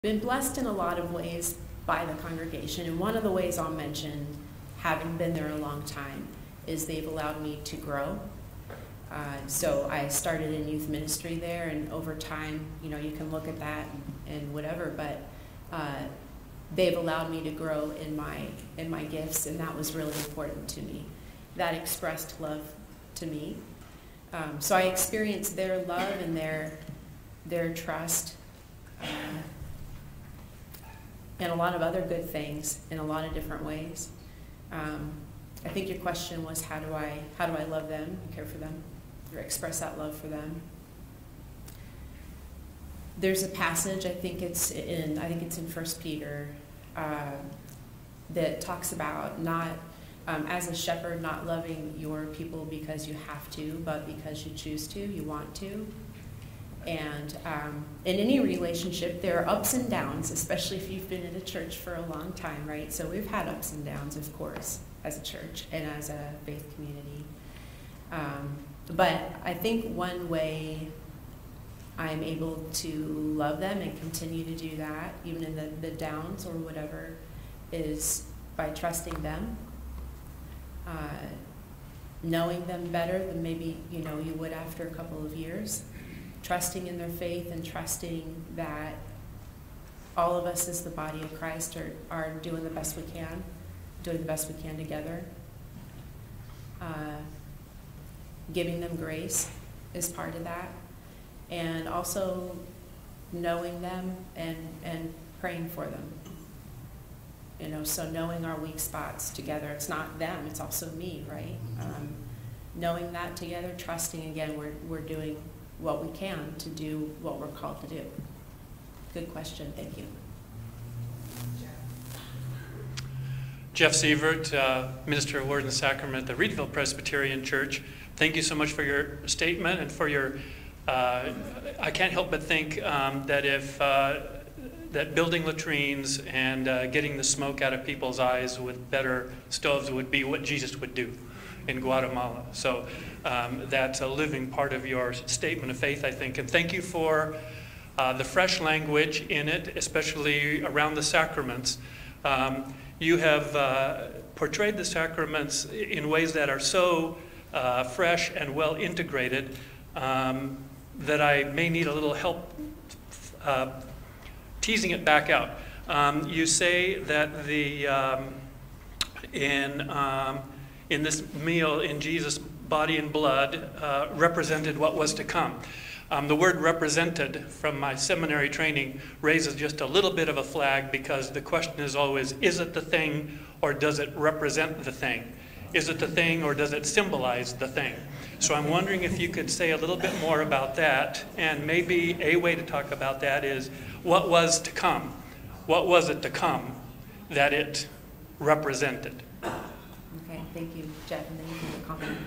been blessed in a lot of ways by the congregation, and one of the ways I'll mention, having been there a long time, is they've allowed me to grow. So I started in youth ministry there, and over time, you know, you can look at that and whatever, but they've allowed me to grow in my gifts, and that was really important to me. That expressed love to me. So I experienced their love and their trust, and a lot of other good things in a lot of different ways. I think your question was, how do I love them, care for them, or express that love for them? There's a passage, I think it's in 1 Peter, that talks about not, as a shepherd, not loving your people because you have to, but because you choose to, you want to. And in any relationship, there are ups and downs, especially if you've been in a church for a long time, right? So we've had ups and downs, of course, as a church and as a faith community. But I think one way I'm able to love them and continue to do that, even in the downs or whatever, is by trusting them, knowing them better than maybe you would after a couple of years, trusting in their faith and trusting that all of us as the body of Christ are doing the best we can together. Giving them grace is part of that. And also knowing them and praying for them. So knowing our weak spots together. It's not them, it's also me, right? Knowing that together, trusting again, we're doing what we can to do what we're called to do. Good question, thank you. Jeff Sievert, Minister of Word and Sacrament at the Reedville Presbyterian Church. Thank you so much for your statement and for your, I can't help but think that building latrines and getting the smoke out of people's eyes with better stoves would be what Jesus would do in Guatemala. So that's a living part of your statement of faith, I think. And thank you for the fresh language in it, especially around the sacraments. You have portrayed the sacraments in ways that are so fresh and well integrated that I may need a little help teasing it back out. You say that in this meal, in Jesus' body and blood, represented what was to come. The word represented from my seminary training raises just a little bit of a flag, because the question is always, is it the thing or does it represent the thing? Is it the thing or does it symbolize the thing? So I'm wondering if you could say a little bit more about that, and maybe a way to talk about that is, what was to come? What was it to come that it represented? Okay, thank you, Jeff, and then you can comment.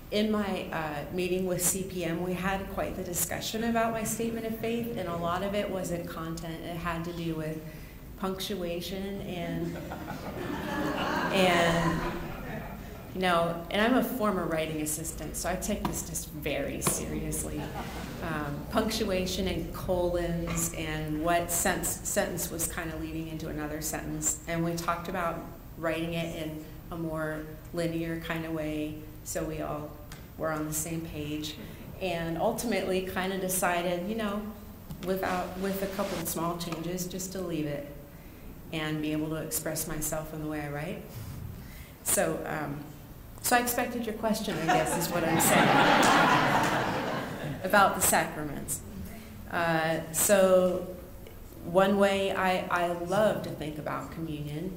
In my meeting with CPM, we had quite the discussion about my statement of faith, and a lot of it wasn't content. It had to do with punctuation and I'm a former writing assistant, so I take this just very seriously. Punctuation and colons and what sentence was kind of leading into another sentence. And we talked about writing it in a more linear kind of way, so we all were on the same page. And ultimately kind of decided, with a couple of small changes, just to leave it and be able to express myself in the way I write. So I expected your question, I guess, is what I'm saying, about the sacraments. So one way I love to think about communion,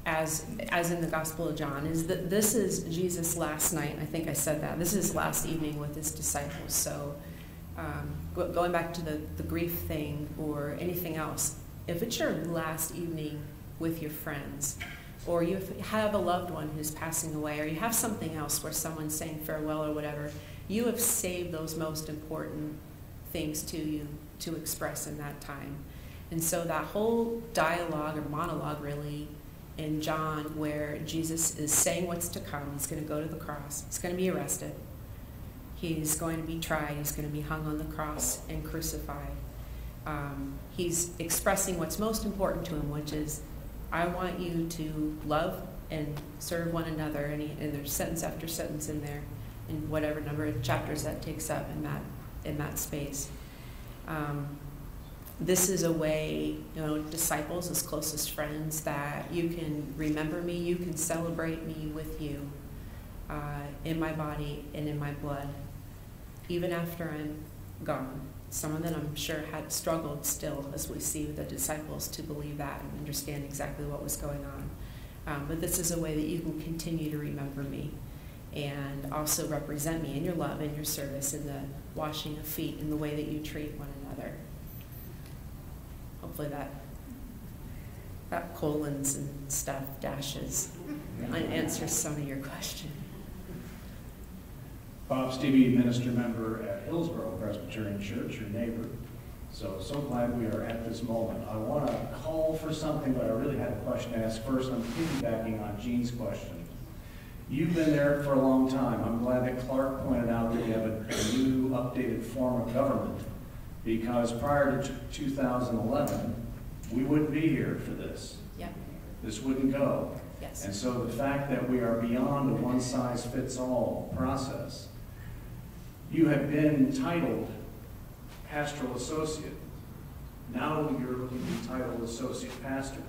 as in the Gospel of John, is that this is Jesus' last night. I think I said that. This is his last evening with his disciples. So going back to the grief thing or anything else, if it's your last evening with your friends, or you have a loved one who's passing away, or you have something else where someone's saying farewell or whatever, you have saved those most important things to you to express in that time. And so that whole dialogue or monologue, really, in John, where Jesus is saying what's to come, he's going to go to the cross, he's going to be arrested, he's going to be tried, he's going to be hung on the cross and crucified, He's expressing what's most important to him, which is, I want you to love and serve one another. And there's sentence after sentence in there, in whatever number of chapters that takes up in that space. This is a way, disciples as closest friends, that you can remember me, you can celebrate me with you in my body and in my blood, even after I'm gone. Some of them, I'm sure, had struggled still, as we see the disciples, to believe that and understand exactly what was going on. But this is a way that you can continue to remember me and also represent me in your love and your service, in the washing of feet, in the way that you treat one another. Hopefully that colons and stuff, dashes, answers some of your questions. Bob Stevie, minister member at Hillsborough Presbyterian Church, your neighbor. So glad we are at this moment. I want to call for something, but I really had a question to ask first. I'm piggybacking on Jean's question. You've been there for a long time. I'm glad that Clark pointed out that we have a new, updated form of government, because prior to 2011, we wouldn't be here for this. Yep. This wouldn't go. Yes. And so the fact that we are beyond a one-size-fits-all process, you have been titled pastoral associate. Now you're looking to be titled associate pastor.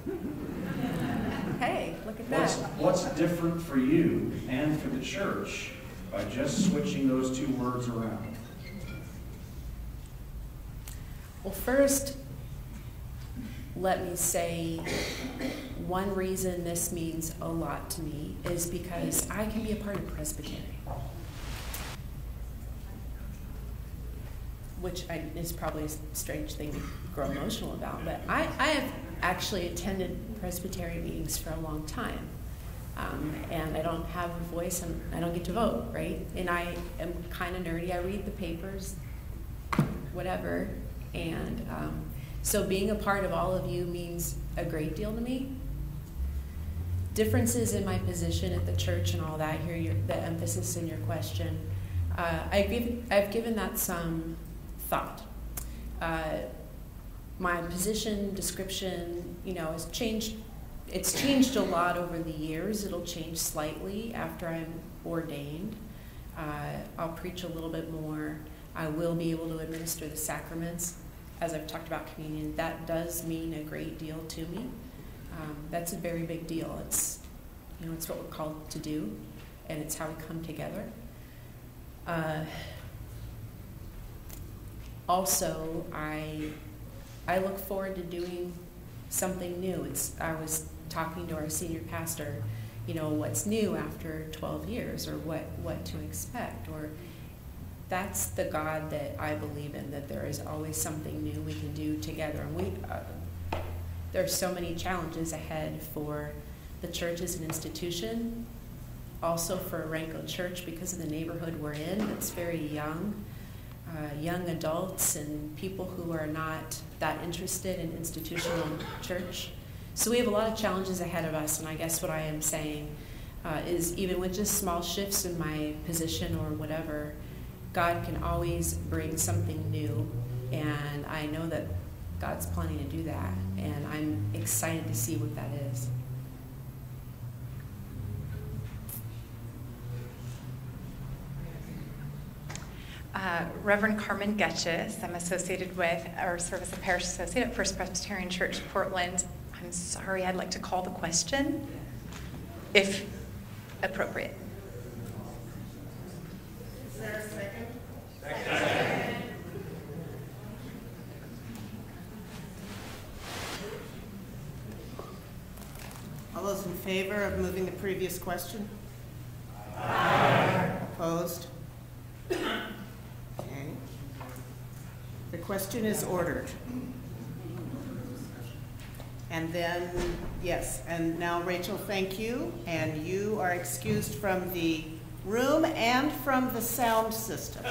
Hey, look at that. What's different for you and for the church by just switching those two words around? Well, first, let me say one reason this means a lot to me is because I can be a part of Presbytery, which is probably a strange thing to grow emotional about, but I have actually attended Presbytery meetings for a long time, and I don't have a voice, and I don't get to vote, right? And I am kind of nerdy. I read the papers, whatever, and so being a part of all of you means a great deal to me. Differences in my position at the church and all that, here the emphasis in your question, I've given that some thought. My position description, has changed. It's changed a lot over the years. It'll change slightly after I'm ordained. I'll preach a little bit more. I will be able to administer the sacraments. As I've talked about communion, that does mean a great deal to me. That's a very big deal. It's, it's what we're called to do, and it's how we come together. Also, I look forward to doing something new. I was talking to our senior pastor, what's new after 12 years, or what to expect, or that's the God that I believe in, that there is always something new we can do together. And there are so many challenges ahead for the church as an institution, also for Renko Church because of the neighborhood we're in. It's very young adults and people who are not that interested in institutional church. So we have a lot of challenges ahead of us, and I guess what I am saying is even with just small shifts in my position or whatever, God can always bring something new, and I know that God's planning to do that, and I'm excited to see what that is. Reverend Carmen Getches. I'm associated with, or serve as a parish associate at First Presbyterian Church, Portland. I'm sorry, I'd like to call the question, if appropriate. Is there a second? Second. All those in favor of moving the previous question? Aye. Opposed? Okay. The question is ordered. And then, yes, and now Rachel, thank you. And you are excused from the room and from the sound system.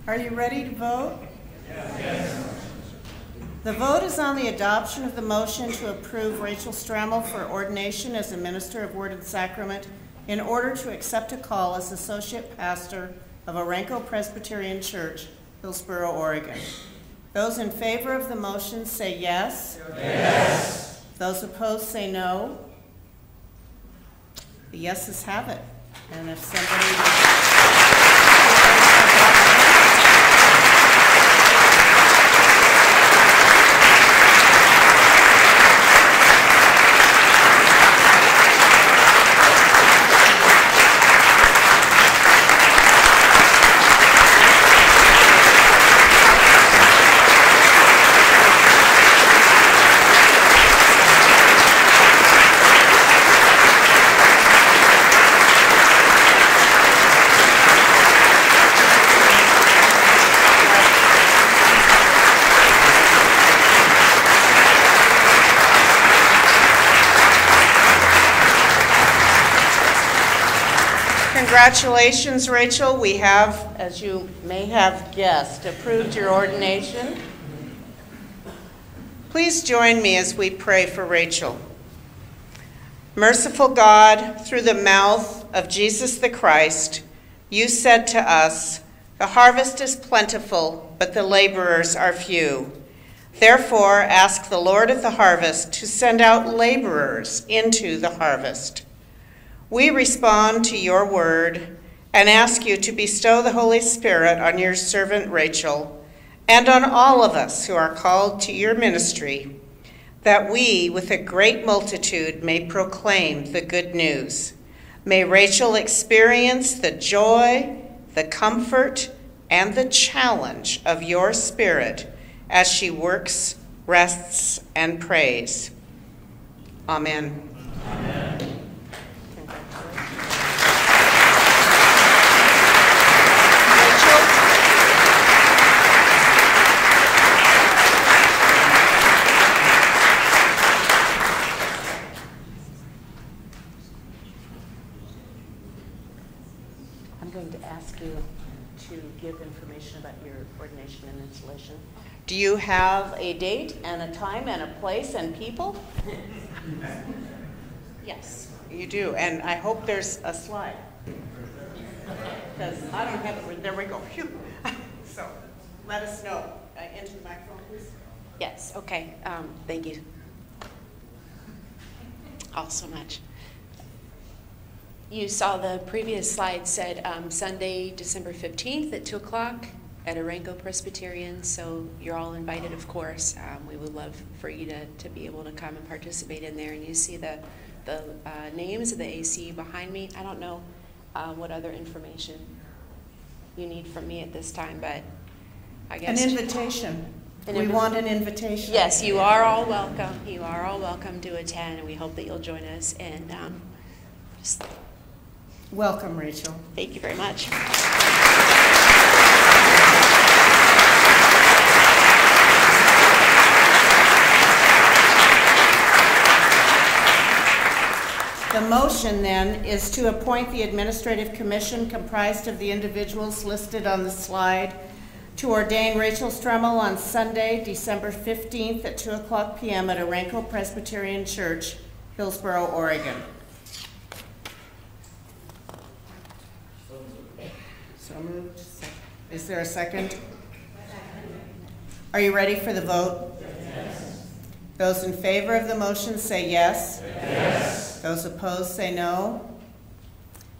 Are you ready to vote? Yes. The vote is on the adoption of the motion to approve Rachel Strammel for ordination as a minister of Word and Sacrament in order to accept a call as associate pastor of Orenco Presbyterian Church, Hillsboro, Oregon. Those in favor of the motion say yes. Yes. Those opposed say no. The yeses have it. And if somebody... Congratulations, Rachel. We have, as you may have guessed, approved your ordination. Please join me as we pray for Rachel. Merciful God, through the mouth of Jesus the Christ, you said to us, "The harvest is plentiful, but the laborers are few. Therefore, ask the Lord of the harvest to send out laborers into the harvest." We respond to your word and ask you to bestow the Holy Spirit on your servant Rachel and on all of us who are called to your ministry, that we, with a great multitude, may proclaim the good news. May Rachel experience the joy, the comfort, and the challenge of your Spirit as she works, rests, and prays. Amen. Amen. I'm going to ask you to give information about your ordination and installation. Do you have a date and a time and a place and people? Yes, you do. And I hope there's a slide. Because I don't have it. There we go. Phew. So let us know. Into the microphone, please. Yes, okay. Thank you all so much. You saw the previous slide said Sunday, December 15th at 2 o'clock at Orenco Presbyterian, so you're all invited, of course. We would love for you to be able to come and participate in there. And you see the names of the AC behind me. I don't know what other information you need from me at this time, but I guess... An invitation. We want an invitation. Yes, you are all welcome. You are all welcome to attend, and we hope that you'll join us. And just welcome, Rachel. Thank you very much. The motion, then, is to appoint the Administrative Commission comprised of the individuals listed on the slide to ordain Rachel Strammel on Sunday, December 15th at 2 o'clock p.m. at Orenco Presbyterian Church, Hillsboro, Oregon. So moved. Is there a second? Are you ready for the vote? Yes. Those in favor of the motion say yes. Yes. Those opposed say no.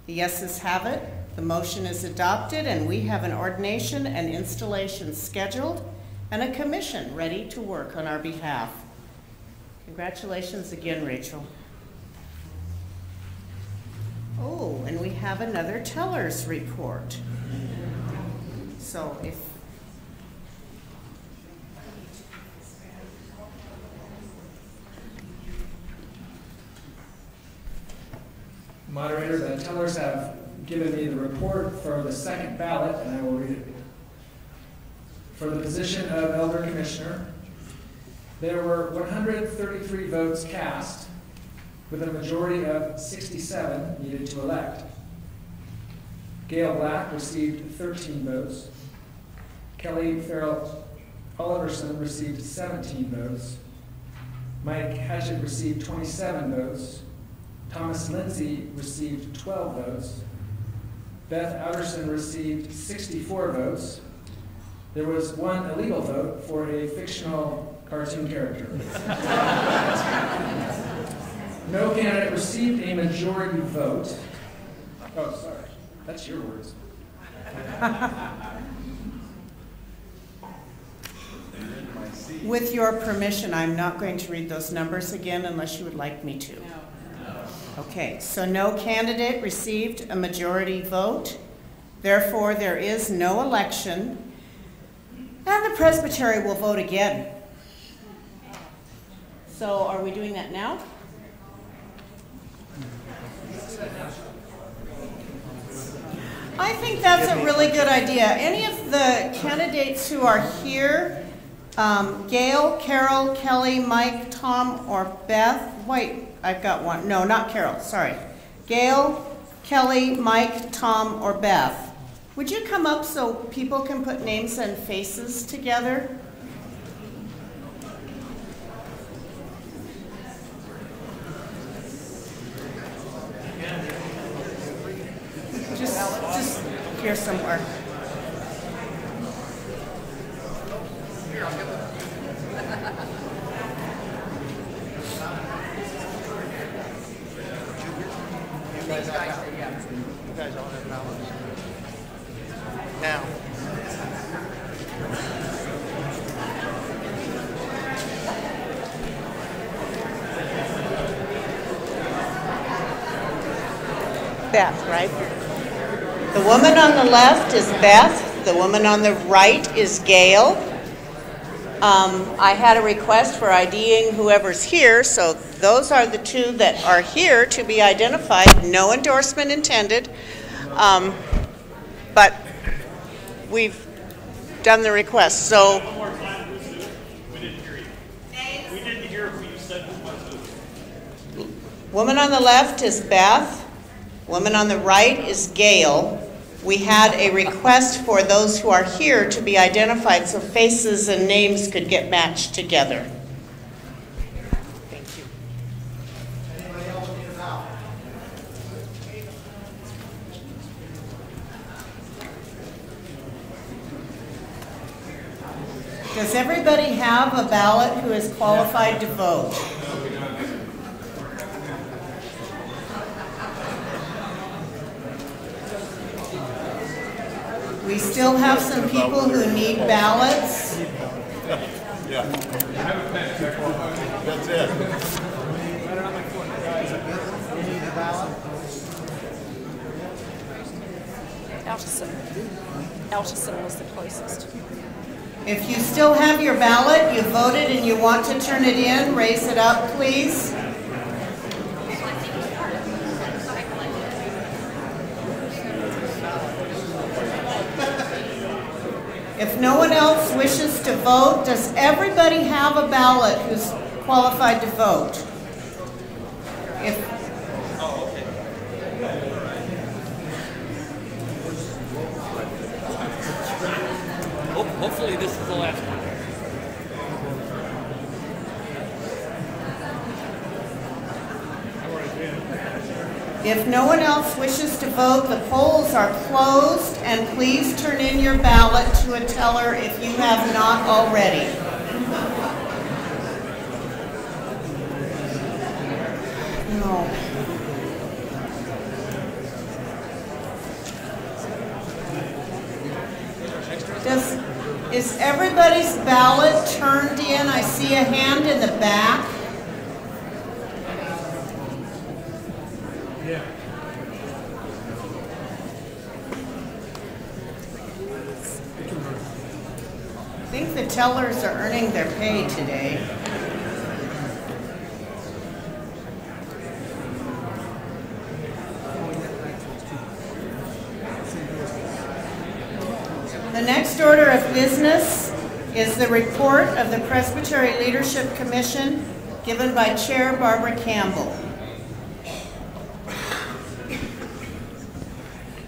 The yeses have it. The motion is adopted, and we have an ordination and installation scheduled and a commission ready to work on our behalf. Congratulations again, Rachel. Oh, and we have another teller's report. So if Moderator, the tellers have given me the report for the second ballot, and I will read it. For the position of Elder Commissioner, there were 133 votes cast, with a majority of 67 needed to elect. Gail Black received 13 votes. Kelly Farrell Oliverson received 17 votes. Mike Hatchett received 27 votes. Thomas Lindsay received 12 votes. Beth Outerson received 64 votes. There was one illegal vote for a fictional cartoon character. No candidate received a majority vote. Oh, sorry. That's your words. With your permission, I'm not going to read those numbers again unless you would like me to. Okay, so no candidate received a majority vote. Therefore, there is no election. And the presbytery will vote again. So are we doing that now? I think that's a really good idea. Any of the candidates who are here, Gail, Carol, Kelly, Mike, Tom, or Beth. Wait, I've got one. No, not Carol, sorry. Gail, Kelly, Mike, Tom, or Beth. Would you come up so people can put names and faces together? Just here somewhere. You guys all have ballots. Now. Beth, right? The woman on the left is Beth. The woman on the right is Gail. I had a request for IDing whoever's here, so those are the two that are here to be identified. No endorsement intended. But we've done the request. So, one more time. We didn't hear you. We didn't hear who you said was. woman on the left is Beth. Woman on the right is Gail. We had a request for those who are here to be identified so faces and names could get matched together. Thank you. Anybody else need a ballot? Does everybody have a ballot who is qualified to vote? We still have some people who need ballots. Yeah. That's it. Alchison was the closest. If you still have your ballot, you voted and you want to turn it in, raise it up, please. If no one else wishes to vote, does everybody have a ballot who's qualified to vote? Hopefully this is the last one. If no one else wishes to vote, the polls are closed, and please turn in your ballot to a teller if you have not already. No. Is everybody's ballot turned in? I see a hand in the back. Yeah. I think the tellers are earning their pay today. The next order of business is the report of the Presbytery Leadership Commission given by Chair Barbara Campbell.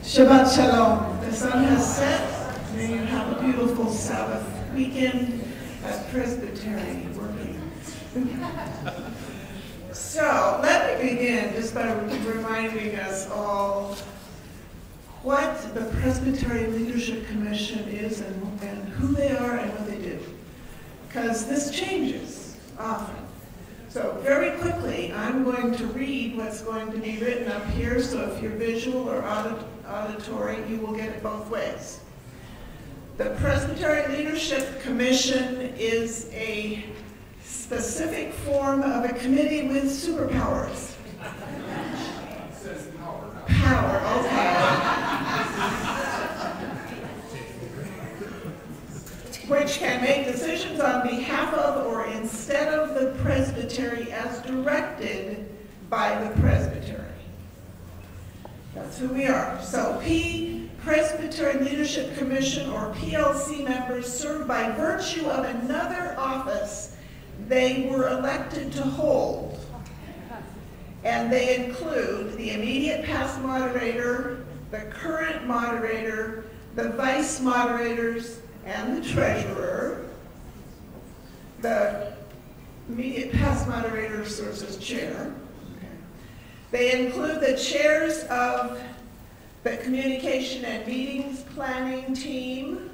Shabbat Shalom. The sun has set. May you have a beautiful Sabbath weekend. at Presbytery working. So let me begin just by reminding us all what the Presbytery Leadership Commission is and who they are and what they do. Because this changes often. So very quickly, I'm going to read what's going to be written up here, so if you're visual or auditory, you will get it both ways. The Presbytery Leadership Commission is a specific form of a committee with superpowers. It says power. Power, okay. Which can make decisions on behalf of or instead of the presbytery as directed by the presbytery. That's who we are. So Presbytery Leadership Commission, or PLC members, serve by virtue of another office they were elected to hold. And they include the immediate past moderator, the current moderator, the vice moderators, and the treasurer. The immediate past moderator serves as chair. They include the chairs of the communication and meetings planning team,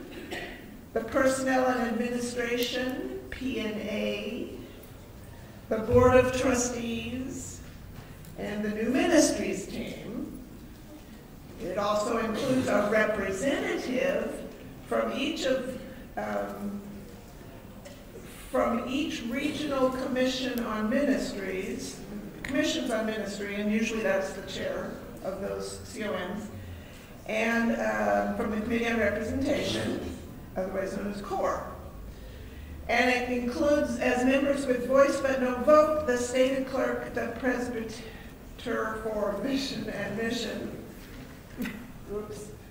the personnel and administration, P&A, the board of trustees, and the new ministries team. It also includes a representative from each regional commissions on ministry, and usually that's the chair of those COMs, and from the Committee on Representation, otherwise known as CORE. And it includes, as members with voice but no vote, the stated clerk, the presbyter for vision and mission,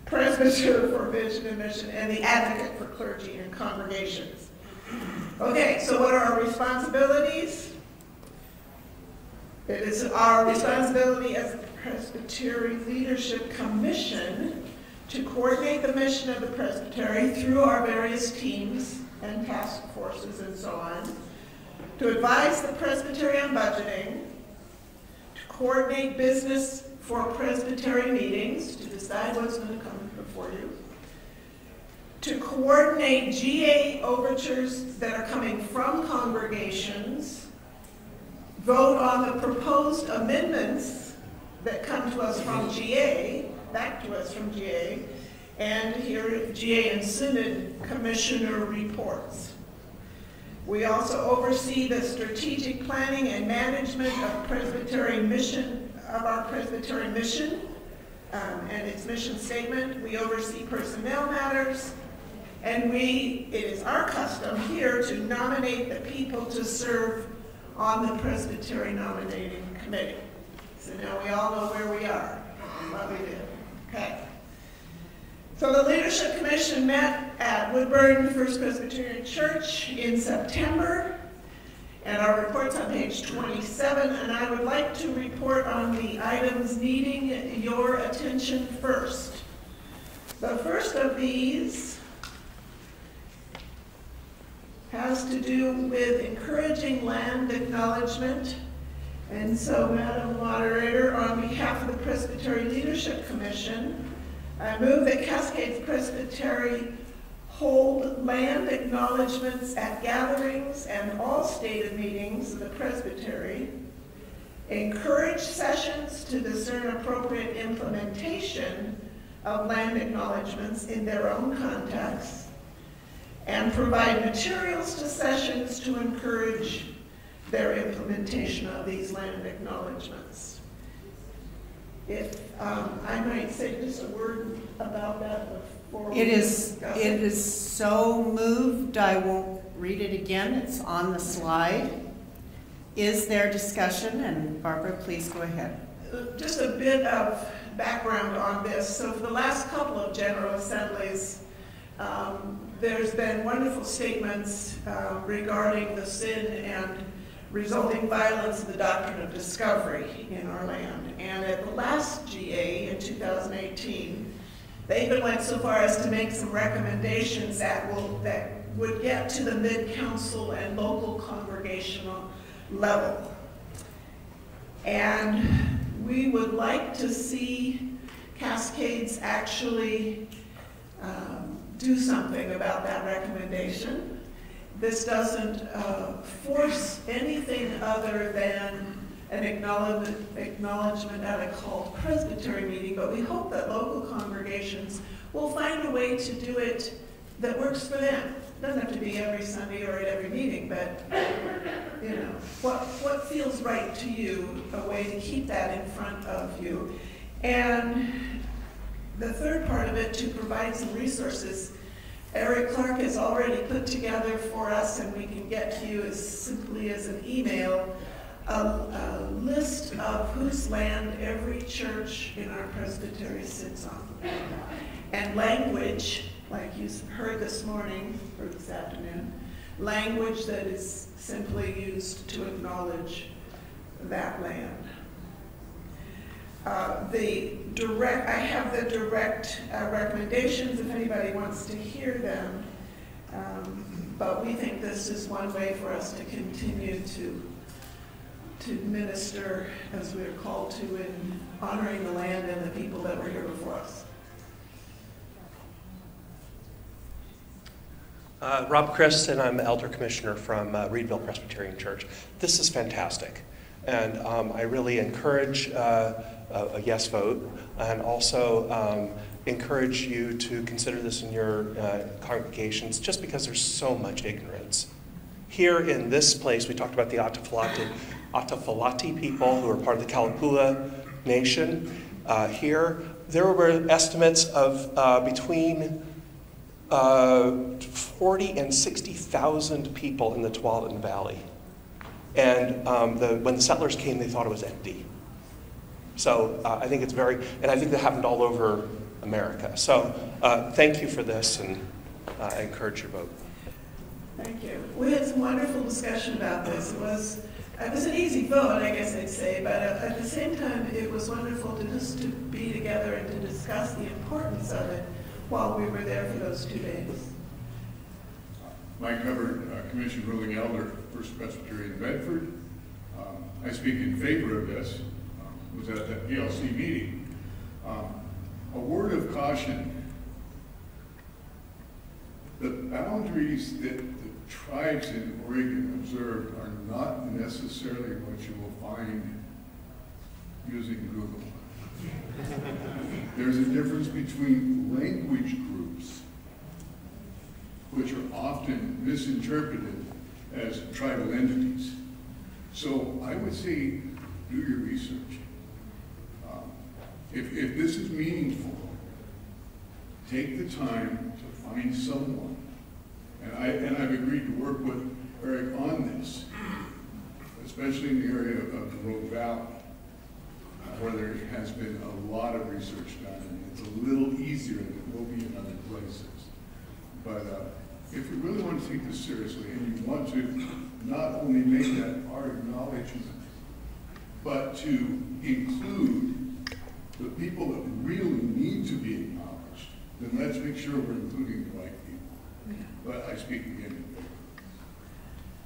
presbyter for vision and mission, and the advocate for clergy and congregations. Okay, so what are our responsibilities? It is our responsibility as the Presbytery Leadership Commission to coordinate the mission of the Presbytery through our various teams and task forces and so on, to advise the Presbytery on budgeting, to coordinate business for Presbytery meetings, to decide what's going to come before you, to coordinate GA overtures that are coming from congregations, vote on the proposed amendments that come to us from GA, back to us from GA, and hear GA and Synod Commissioner reports. We also oversee the strategic planning and management of Presbytery mission, of our Presbytery mission and its mission statement. We oversee personnel matters, and it is our custom here to nominate the people to serve on the Presbytery Nominating Committee. So now we all know where we are and what we do. Okay. So the Leadership Commission met at Woodburn First Presbyterian Church in September, and our report's on page 27, and I would like to report on the items needing your attention first. The first of these has to do with encouraging land acknowledgement. And so, Madam Moderator, on behalf of the Presbytery Leadership Commission, I move that Cascades Presbytery hold land acknowledgements at gatherings and all stated meetings of the Presbytery, encourage sessions to discern appropriate implementation of land acknowledgements in their own context, and provide materials to sessions to encourage their implementation of these land acknowledgements. If I might say just a word about that before we discuss it. It is so moved, I won't read it again. It's on the slide. Is there discussion? And Barbara, please go ahead. Just a bit of background on this. So for the last couple of General Assemblies, there's been wonderful statements regarding the sin and resulting violence of the doctrine of discovery in our land. And at the last GA in 2018, they even went so far as to make some recommendations that would get to the mid-council and local congregational level. And we would like to see Cascades actually do something about that recommendation. This doesn't force anything other than an acknowledgement at a called presbytery meeting, but we hope that local congregations will find a way to do it that works for them. It doesn't have to be every Sunday or at every meeting, but you know, what feels right to you, a way to keep that in front of you. And the third part of it, to provide some resources. Eric Clark has already put together for us, and we can get to you as simply as an email, a list of whose land every church in our presbytery sits on. And language, like you heard this morning or this afternoon, language that is simply used to acknowledge that land. I have the direct recommendations if anybody wants to hear them, but we think this is one way for us to continue to minister as we're called to in honoring the land and the people that were here before us. Rob Christ, and I'm Elder Commissioner from Reedville Presbyterian Church. This is fantastic, and I really encourage a yes vote, and also encourage you to consider this in your congregations, just because there's so much ignorance. Here in this place, we talked about the Atafalati people who are part of the Kalapua Nation. Here, there were estimates of between 40 and 60,000 people in the Tualatin Valley. And when the settlers came, they thought it was empty. So I think it's and I think that happened all over America. So thank you for this, and I encourage your vote. Thank you. We had some wonderful discussion about this. It was an easy vote, I guess I'd say, but at the same time, it was wonderful to be together and to discuss the importance of it while we were there for those 2 days. Mike Hubbard, Commission Ruling Elder, First Presbyterian Bedford. I speak in favor of this. Was at that PLC meeting. A word of caution: the boundaries that the tribes in Oregon observed are not necessarily what you will find using Google. There's a difference between language groups, which are often misinterpreted as tribal entities. So I would say, do your research. If this is meaningful, take the time to find someone. And I've agreed to work with Eric on this, especially in the area of the Rogue Valley, where there has been a lot of research done, and it's a little easier than it will be in other places. But if you really want to take this seriously, and you want to not only make that our acknowledgement, but to include the people that really need to be acknowledged, then let's make sure we're including the right people. Yeah. But I speak again.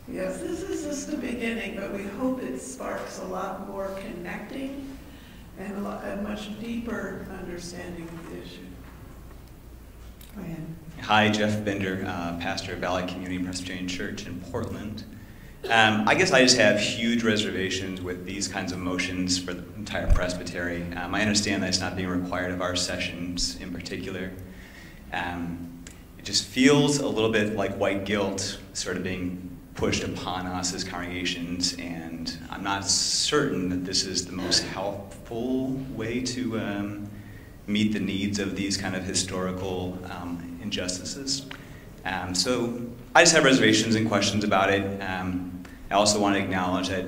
Yes, this is just the beginning, but we hope it sparks a lot more connecting and a much deeper understanding of the issue. Go ahead. Hi, Jeff Bender, pastor of Valley Community Presbyterian Church in Portland. I guess I just have huge reservations with these kinds of motions for the entire presbytery. I understand that it's not being required of our sessions in particular. It just feels a little bit like white guilt sort of being pushed upon us as congregations, and I'm not certain that this is the most helpful way to meet the needs of these kind of historical injustices. So I just have reservations and questions about it. I also want to acknowledge that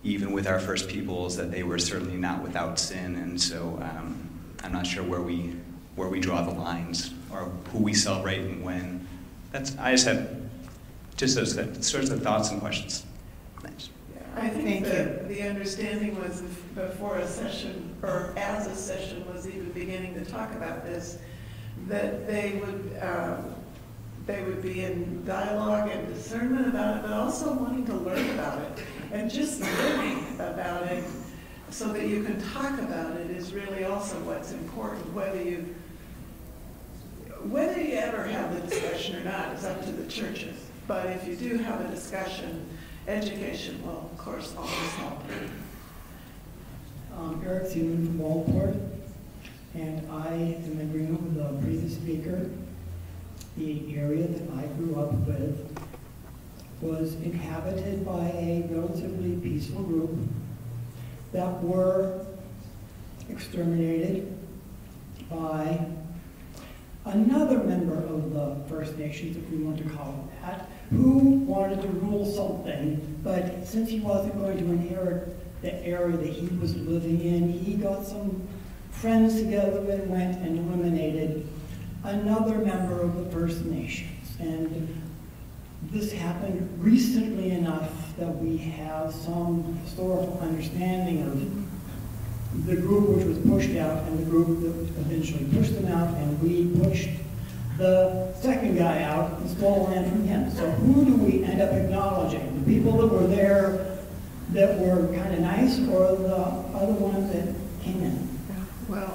even with our first peoples, that they were certainly not without sin, and so I'm not sure where we draw the lines or who we celebrate and when. I just have those sorts of thoughts and questions. Thanks. I think that the understanding was before a session, or as a session was even beginning to talk about this, that they they would be in dialogue and discernment about it, but also wanting to learn about it and just learning about it so that you can talk about it is really also what's important. Whether you ever have the discussion or not is up to the churches. But if you do have a discussion, education will, of course, always help. Eric Seaman from Waldport, and I am in agreement with the previous speaker. The area that I grew up with was inhabited by a relatively peaceful group that were exterminated by another member of the First Nations, if we want to call it that, who wanted to rule something, but since he wasn't going to inherit the area that he was living in, he got some friends together and went and eliminated another member of the First Nations. And this happened recently enough that we have some historical understanding of the group which was pushed out and the group that eventually pushed them out, and we pushed the second guy out and stole land from him. So who do we end up acknowledging? The people that were there that were kind of nice, or the other ones that came in? Well,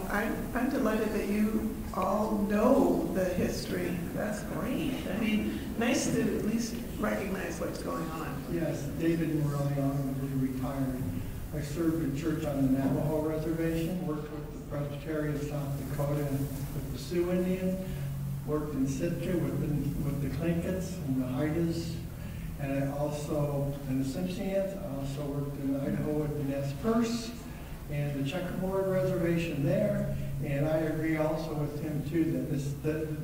I'm delighted that you all know the history. That's great. I mean, nice to at least recognize what's going on. Yes, David Morelli, honorably retired. I served in church on the Navajo Reservation, worked with the Presbyterian of South Dakota with the Sioux Indians, worked in Sitka with the Tlinkits and the Haidas, and I also, in the Simpsons, I also worked in Idaho with the Nez Perce and the Checkerboard Reservation there. And I agree also with him too that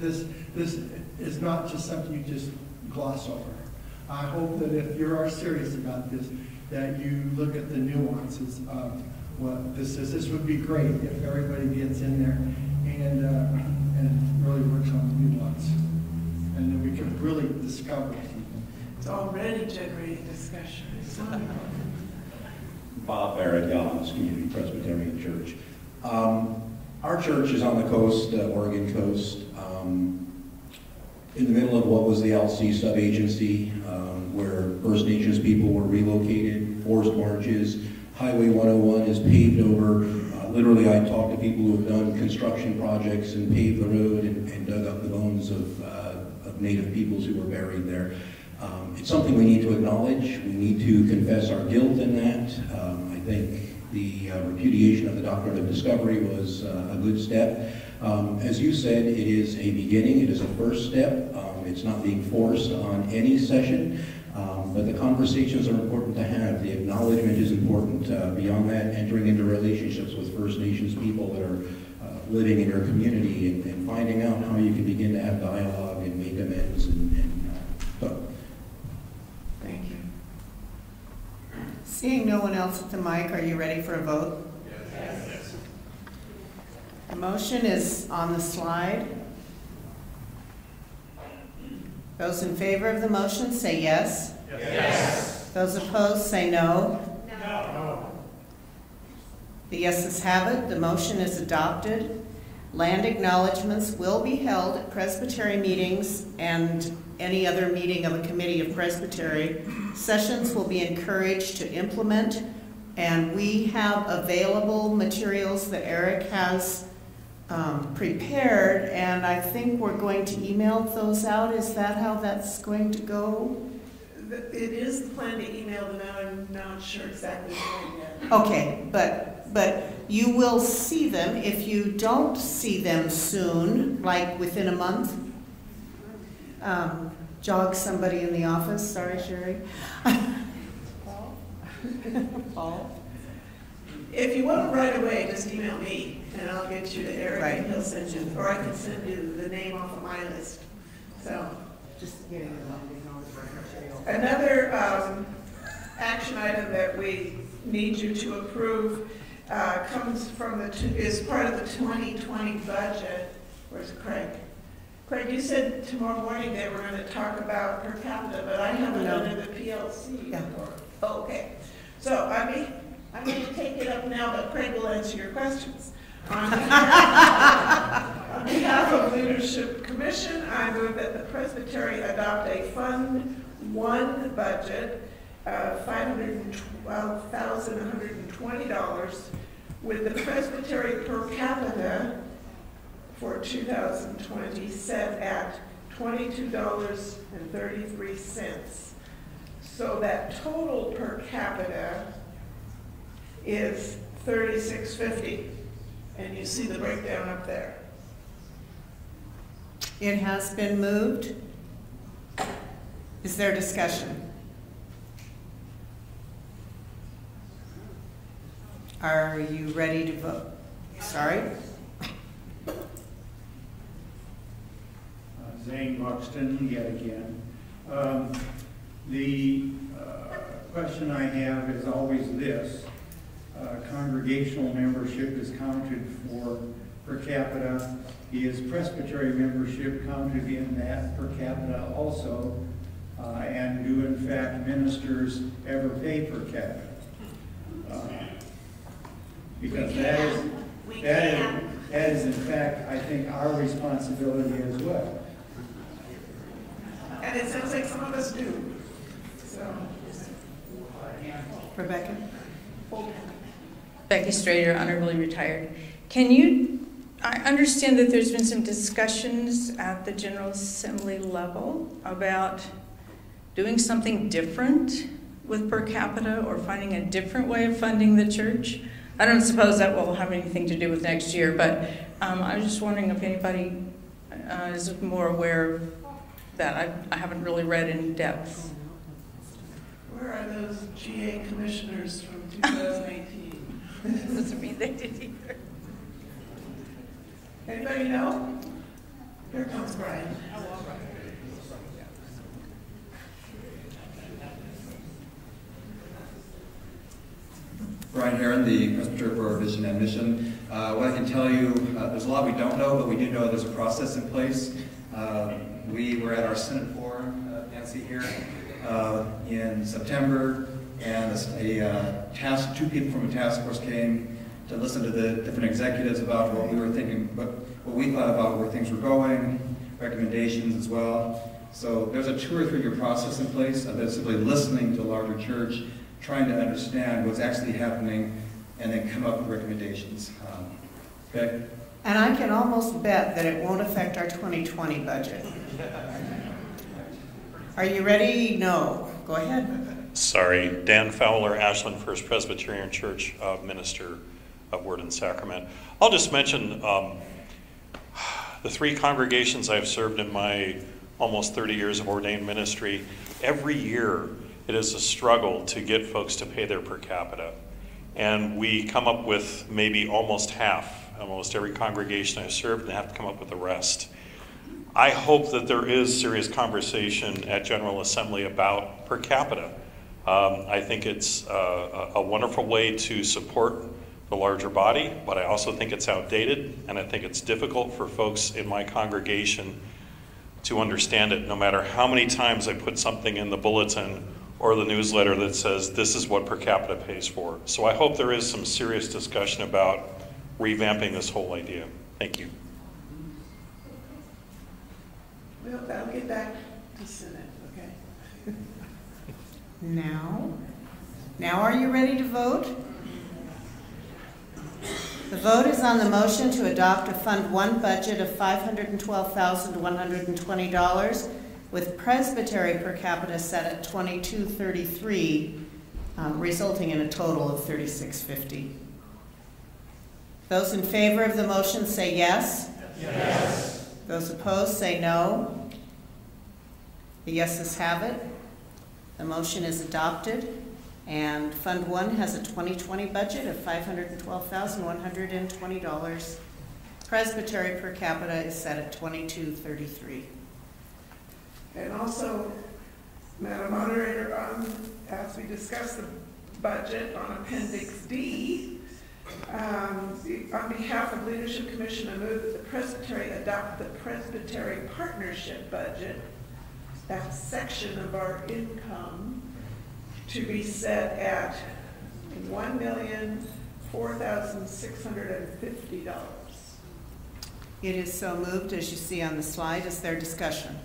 this is not just something you just gloss over. I hope that if you are serious about this, that you look at the nuances of what this is. This would be great if everybody gets in there and really works on the nuance, and then we can really discover something. It's already generating discussion. It's wonderful. Bob Barrett, Yalmas Community Presbyterian Church. Our church is on the coast, Oregon coast, in the middle of what was the LC sub-agency, where First Nations people were relocated, forced marches. Highway 101 is paved over. Literally, I talked to people who have done construction projects and paved the road and dug up the bones of Native peoples who were buried there. It's something we need to acknowledge. We need to confess our guilt in that. I think the repudiation of the doctrine of discovery was a good step. As you said, it is a beginning. It is a first step. It's not being forced on any session, but the conversations are important to have. The acknowledgement is important. Beyond that, entering into relationships with First Nations people that are living in your community and finding out how you can begin to have dialogue and make amends Thank you. Seeing no one else at the mic, are you ready for a vote? Yes. The motion is on the slide. Those in favor of the motion say yes. Yes. Those opposed say no. No. The yeses have it. The motion is adopted. Land acknowledgements will be held at Presbytery meetings and any other meeting of a committee of Presbytery. Sessions will be encouraged to implement, and we have available materials that Eric has prepared, and I think we're going to email those out. Is that how that's going to go? It is the plan to email them out. I'm not sure exactly when yet. Okay, but you will see them. If you don't see them soon, like within a month, jog somebody in the office. Sorry, Sherry. Paul? If you want it right away, just email me, and I'll get you to Eric, Right. and he'll send you, or I can send you the name off of my list. So, Just getting it on. another action item that we need you to approve comes from is part of the 2020 budget. Where's Craig? Craig, you said tomorrow morning they were going to talk about per capita, but I haven't under the PLC. Yeah. Oh, okay. So I'm going to take it up now, but Craig will answer your questions. On behalf of Leadership Commission, I move that the Presbytery adopt a Fund 1 budget of $512,120 with the Presbytery per capita for 2020 set at $22.33. So that total per capita is $36.50. And you see the breakdown up there. It has been moved. Is there discussion? Are you ready to vote? Sorry? Zane Buxton, yet again. The question I have is always this. Congregational membership is counted for per capita. Is presbytery membership counted in that per capita also? And do in fact ministers ever pay per capita? Because that is in fact, I think, our responsibility as well. And it sounds like some of us do. So. Rebecca? Becky Strader, honorably retired. I understand that there's been some discussions at the General Assembly level about doing something different with per capita or finding a different way of funding the church. I don't suppose that will have anything to do with next year, but I was just wondering if anybody is more aware of that. I haven't really read in depth. Where are those GA commissioners from 2018? Doesn't mean they did either. Anybody know? Here comes Brian. Brian Heron, the Presbytery for Vision and Mission. What I can tell you, there's a lot we don't know, but we do know there's a process in place. We were at our Senate forum, Nancy, here in September, and two people from a task force came to listen to the different executives about what we were thinking, what we thought about where things were going, recommendations as well. So there's a 2 or 3 year process in place of simply listening to a larger church, trying to understand what's actually happening, and then come up with recommendations. Okay? And I can almost bet that it won't affect our 2020 budget. Are you ready? No. Go ahead. Sorry. Dan Fowler, Ashland First Presbyterian Church, minister of Word and Sacrament. I'll just mention the 3 congregations I've served in my almost 30 years of ordained ministry. Every year, it is a struggle to get folks to pay their per capita. And we come up with maybe almost every congregation I've served, and have to come up with the rest. I hope that there is serious conversation at General Assembly about per capita. I think it's a wonderful way to support the larger body, but I also think it's outdated, and I think it's difficult for folks in my congregation to understand it, no matter how many times I put something in the bulletin or the newsletter that says this is what per capita pays for. So I hope there is some serious discussion about revamping this whole idea. Thank you. Well, I'll get back to Senate, okay? Now are you ready to vote? The vote is on the motion to adopt a Fund 1 budget of $512,120 with presbytery per capita set at $22.33, resulting in a total of $36.50. Those in favor of the motion say yes. Yes. Those opposed say no. The yeses have it. The motion is adopted, and Fund 1 has a 2020 budget of $512,120. Presbytery per capita is set at $22.33. And also, Madam Moderator, as we discuss the budget on Appendix D, on behalf of Leadership Commission, I move that the Presbytery adopt the Presbytery Partnership Budget, that section of our income, to be set at $1,500,000 $4,650. It is so moved, as you see on the slide. Is there discussion?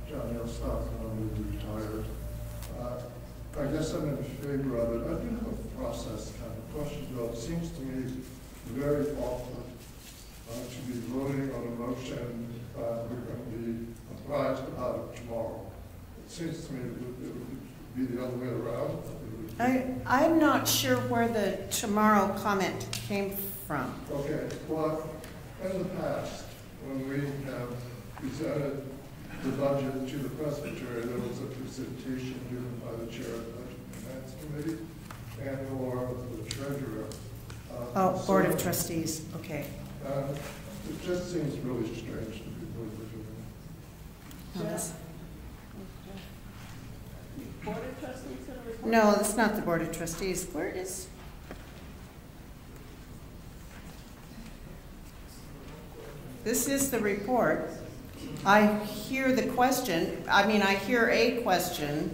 John L. Stockton, I'm retired. I guess I'm in favor of it. I do have a process kind of question, though. It seems to me very awkward to be voting on a motion we're going to be apprised about it tomorrow. It seems to me it would be the other way around. I'm not sure where the tomorrow comment came from. Okay, well, in the past, when we have presented the budget to the presbytery, there was a presentation given by the chair of the Budget and Finance Committee and/or the treasurer. Board of Trustees, okay. It just seems really strange to be doing Board of Trustees going to report? No, it's not the Board of Trustees. Where it is? This is the report. I hear the question. I hear a question.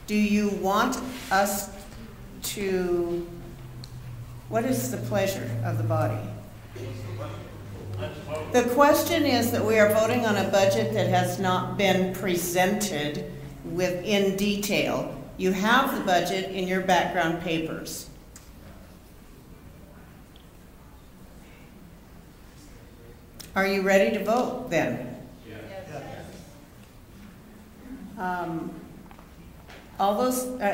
Do you want us to, what is the pleasure of the body? The question is that we are voting on a budget that has not been presented in detail. You have the budget in your background papers. Are you ready to vote then? Yes.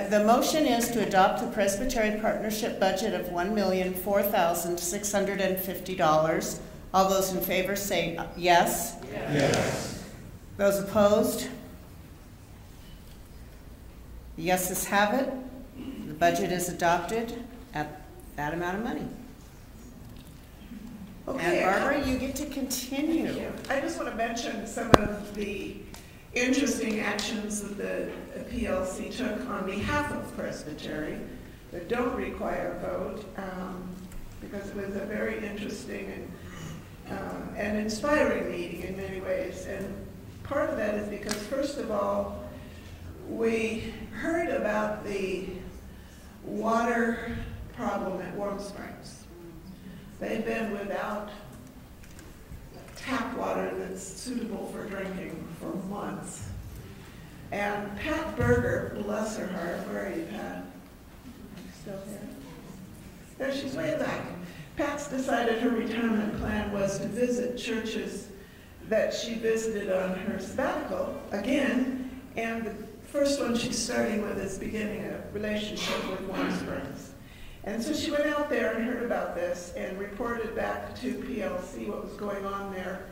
The motion is to adopt the Presbyterian Partnership budget of $1,004,650. All those in favor say yes. Yes. Those opposed? The yeses have it. The budget is adopted at that amount of money. Okay. And Barbara, you get to continue. Thank you. I just want to mention some of the interesting actions that the PLC took on behalf of Presbytery that don't require a vote, because it was a very interesting and inspiring meeting in many ways. And part of that is because, first of all, we heard about the water problem at Warm Springs. They've been without tap water that's suitable for drinking for months. And Pat Berger, bless her heart, where are you, Pat? Still here? There, she's way back. Pat's decided her retirement plan was to visit churches that she visited on her sabbatical again, and the first one she's starting with is beginning a relationship with Warm Springs. And so she went out there and heard about this and reported back to PLC what was going on there.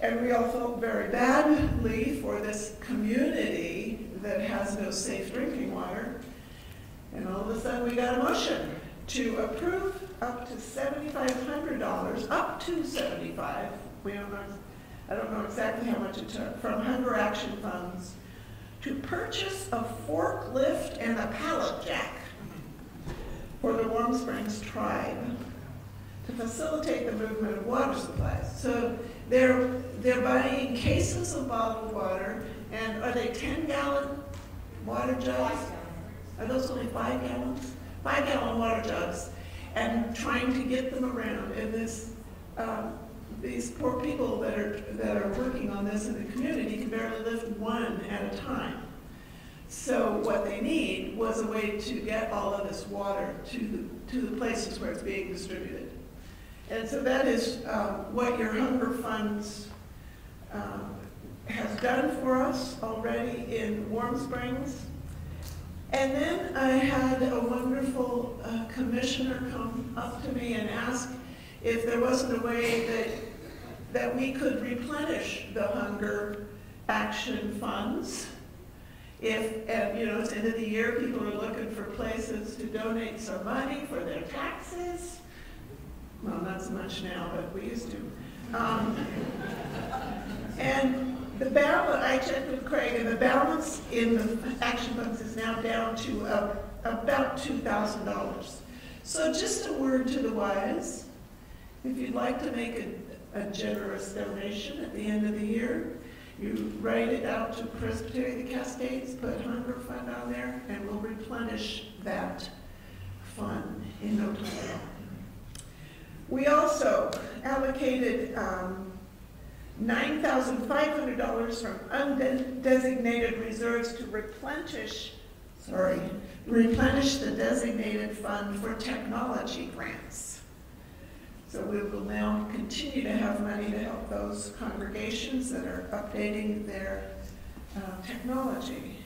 And we all felt very badly for this community that has no safe drinking water. And all of a sudden we got a motion to approve up to $7,500, up to $75,000. We don't know, I don't know exactly how much it took, from Hunger Action Funds to purchase a forklift and a pallet jack for the Warm Springs tribe to facilitate the movement of water supplies. So they're buying cases of bottled water, and are they 10-gallon water jugs? Are those only 5 gallons? 5-gallon water jugs, and trying to get them around. And these poor people that are working on this in the community can barely lift one at a time. So what they need was a way to get all of this water to the places where it's being distributed. And so that is what your Hunger Funds has done for us already in Warm Springs. And then I had a wonderful commissioner come up to me and ask if there wasn't a way that we could replenish the Hunger Action Funds. If, it's the end of the year, people are looking for places to donate some money for their taxes. Well, not so much now, but we used to. And the balance, I checked with Craig, and the balance in the action funds is now down to about $2,000. So just a word to the wise, if you'd like to make a generous donation at the end of the year, You write it out to Presbytery of the Cascades, put Hunger Fund on there, and we'll replenish that fund in no time. We also allocated $9,500 from undesignated reserves to replenish the designated fund for technology grants. So we will now continue to have money to help those congregations that are updating their technology.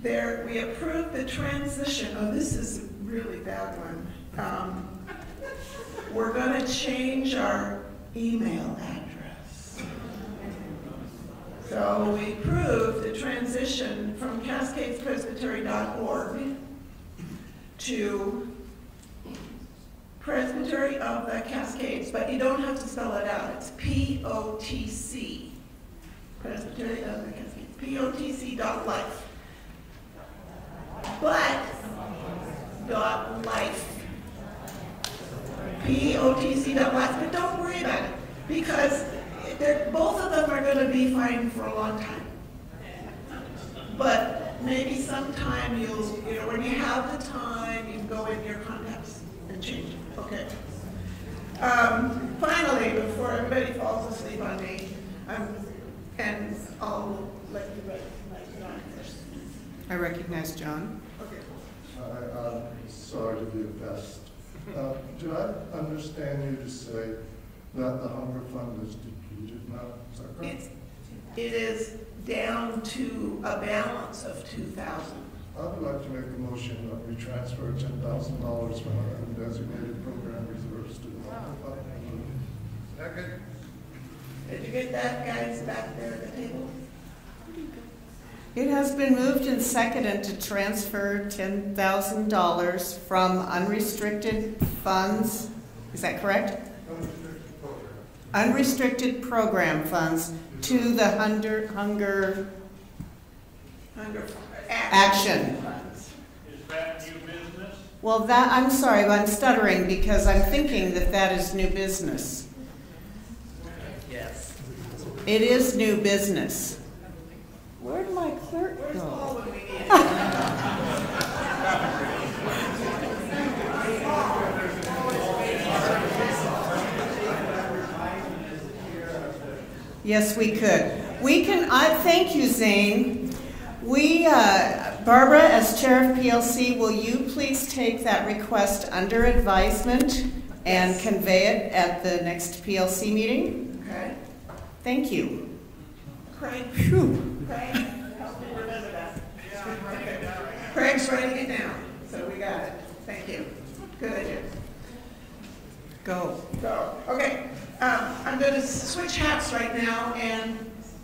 We approved the transition. Oh, this is a really bad one. We're going to change our email address. So we approved the transition from cascadespresbytery.org to Presbytery of the Cascades, but you don't have to spell it out. It's POTC. Presbytery of the Cascades. POTC.life. But .life. POTC.life. But don't worry about it, because both of them are going to be fine for a long time. But maybe sometime when you have the time, you can go in your contacts and change it. Okay. Finally, before everybody falls asleep on me, and I'll let you recognize John first. I recognize John. Okay. I'm sorry to be a pest. Do I understand you to say that the Hunger Fund is depleted now? Is that correct? It is down to a balance of $2,000. I would like to make a motion that we transfer $10,000 from our undesignated program reserves to the Hunger Fund. Second. Did you get that, guys, back there at the table? It has been moved and seconded to transfer $10,000 from unrestricted funds. Is that correct? Unrestricted program funds to the hunger action. Is that new business? Well, I'm sorry, but I'm stuttering because I'm thinking that is new business. Yes. It is new business. Where did my clerk go? Where's Paul when we need it? Yes, we could. We can. Thank you, Zane. Barbara, as chair of PLC, will you please take that request under advisement and convey it at the next PLC meeting? Okay. Thank you. Craig. Phew. Craig, help me remember that. Craig's writing it down, so we got it. Thank you. Good idea. Go. Okay. I'm going to switch hats right now, and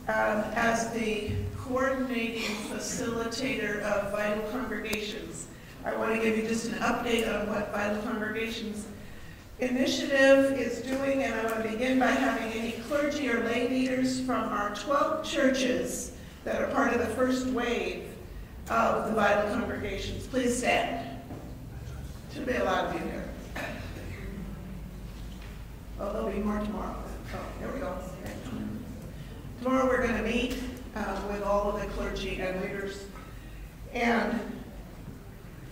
as the coordinating facilitator of Vital Congregations, I want to give you just an update on what Vital Congregations Initiative is doing, and I want to begin by having any clergy or lay leaders from our 12 churches that are part of the first wave of the Vital Congregations. Please stand. Should be a lot of you here. Oh, there'll be more tomorrow. Oh, there we go. Okay. Tomorrow we're going to meet with all of the clergy and leaders, and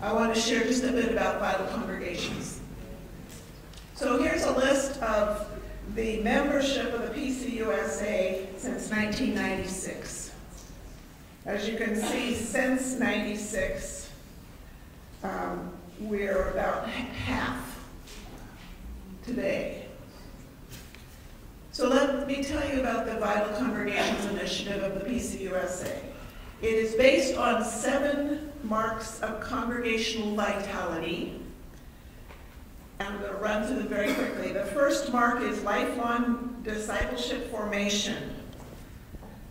I want to share just a bit about Vital Congregations. So here's a list of the membership of the PCUSA since 1996. As you can see, since 96, we're about half today. So let me tell you about the Vital Congregations Initiative of the PCUSA. It is based on 7 marks of congregational vitality. I'm going to run through them very quickly. The first mark is lifelong discipleship formation.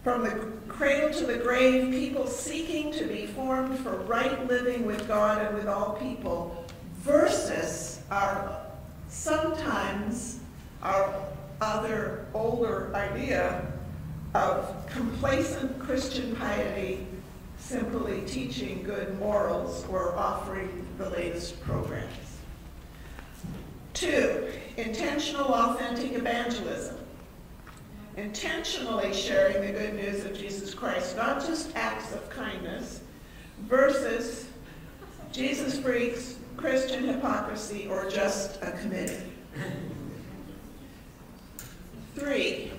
From the cradle to the grave, people seeking to be formed for right living with God and with all people, versus sometimes our other older idea of complacent Christian piety, simply teaching good morals or offering the latest programs. 2, intentional authentic evangelism. intentionally sharing the good news of Jesus Christ, not just acts of kindness, versus Jesus freaks, Christian hypocrisy, or just a committee. 3,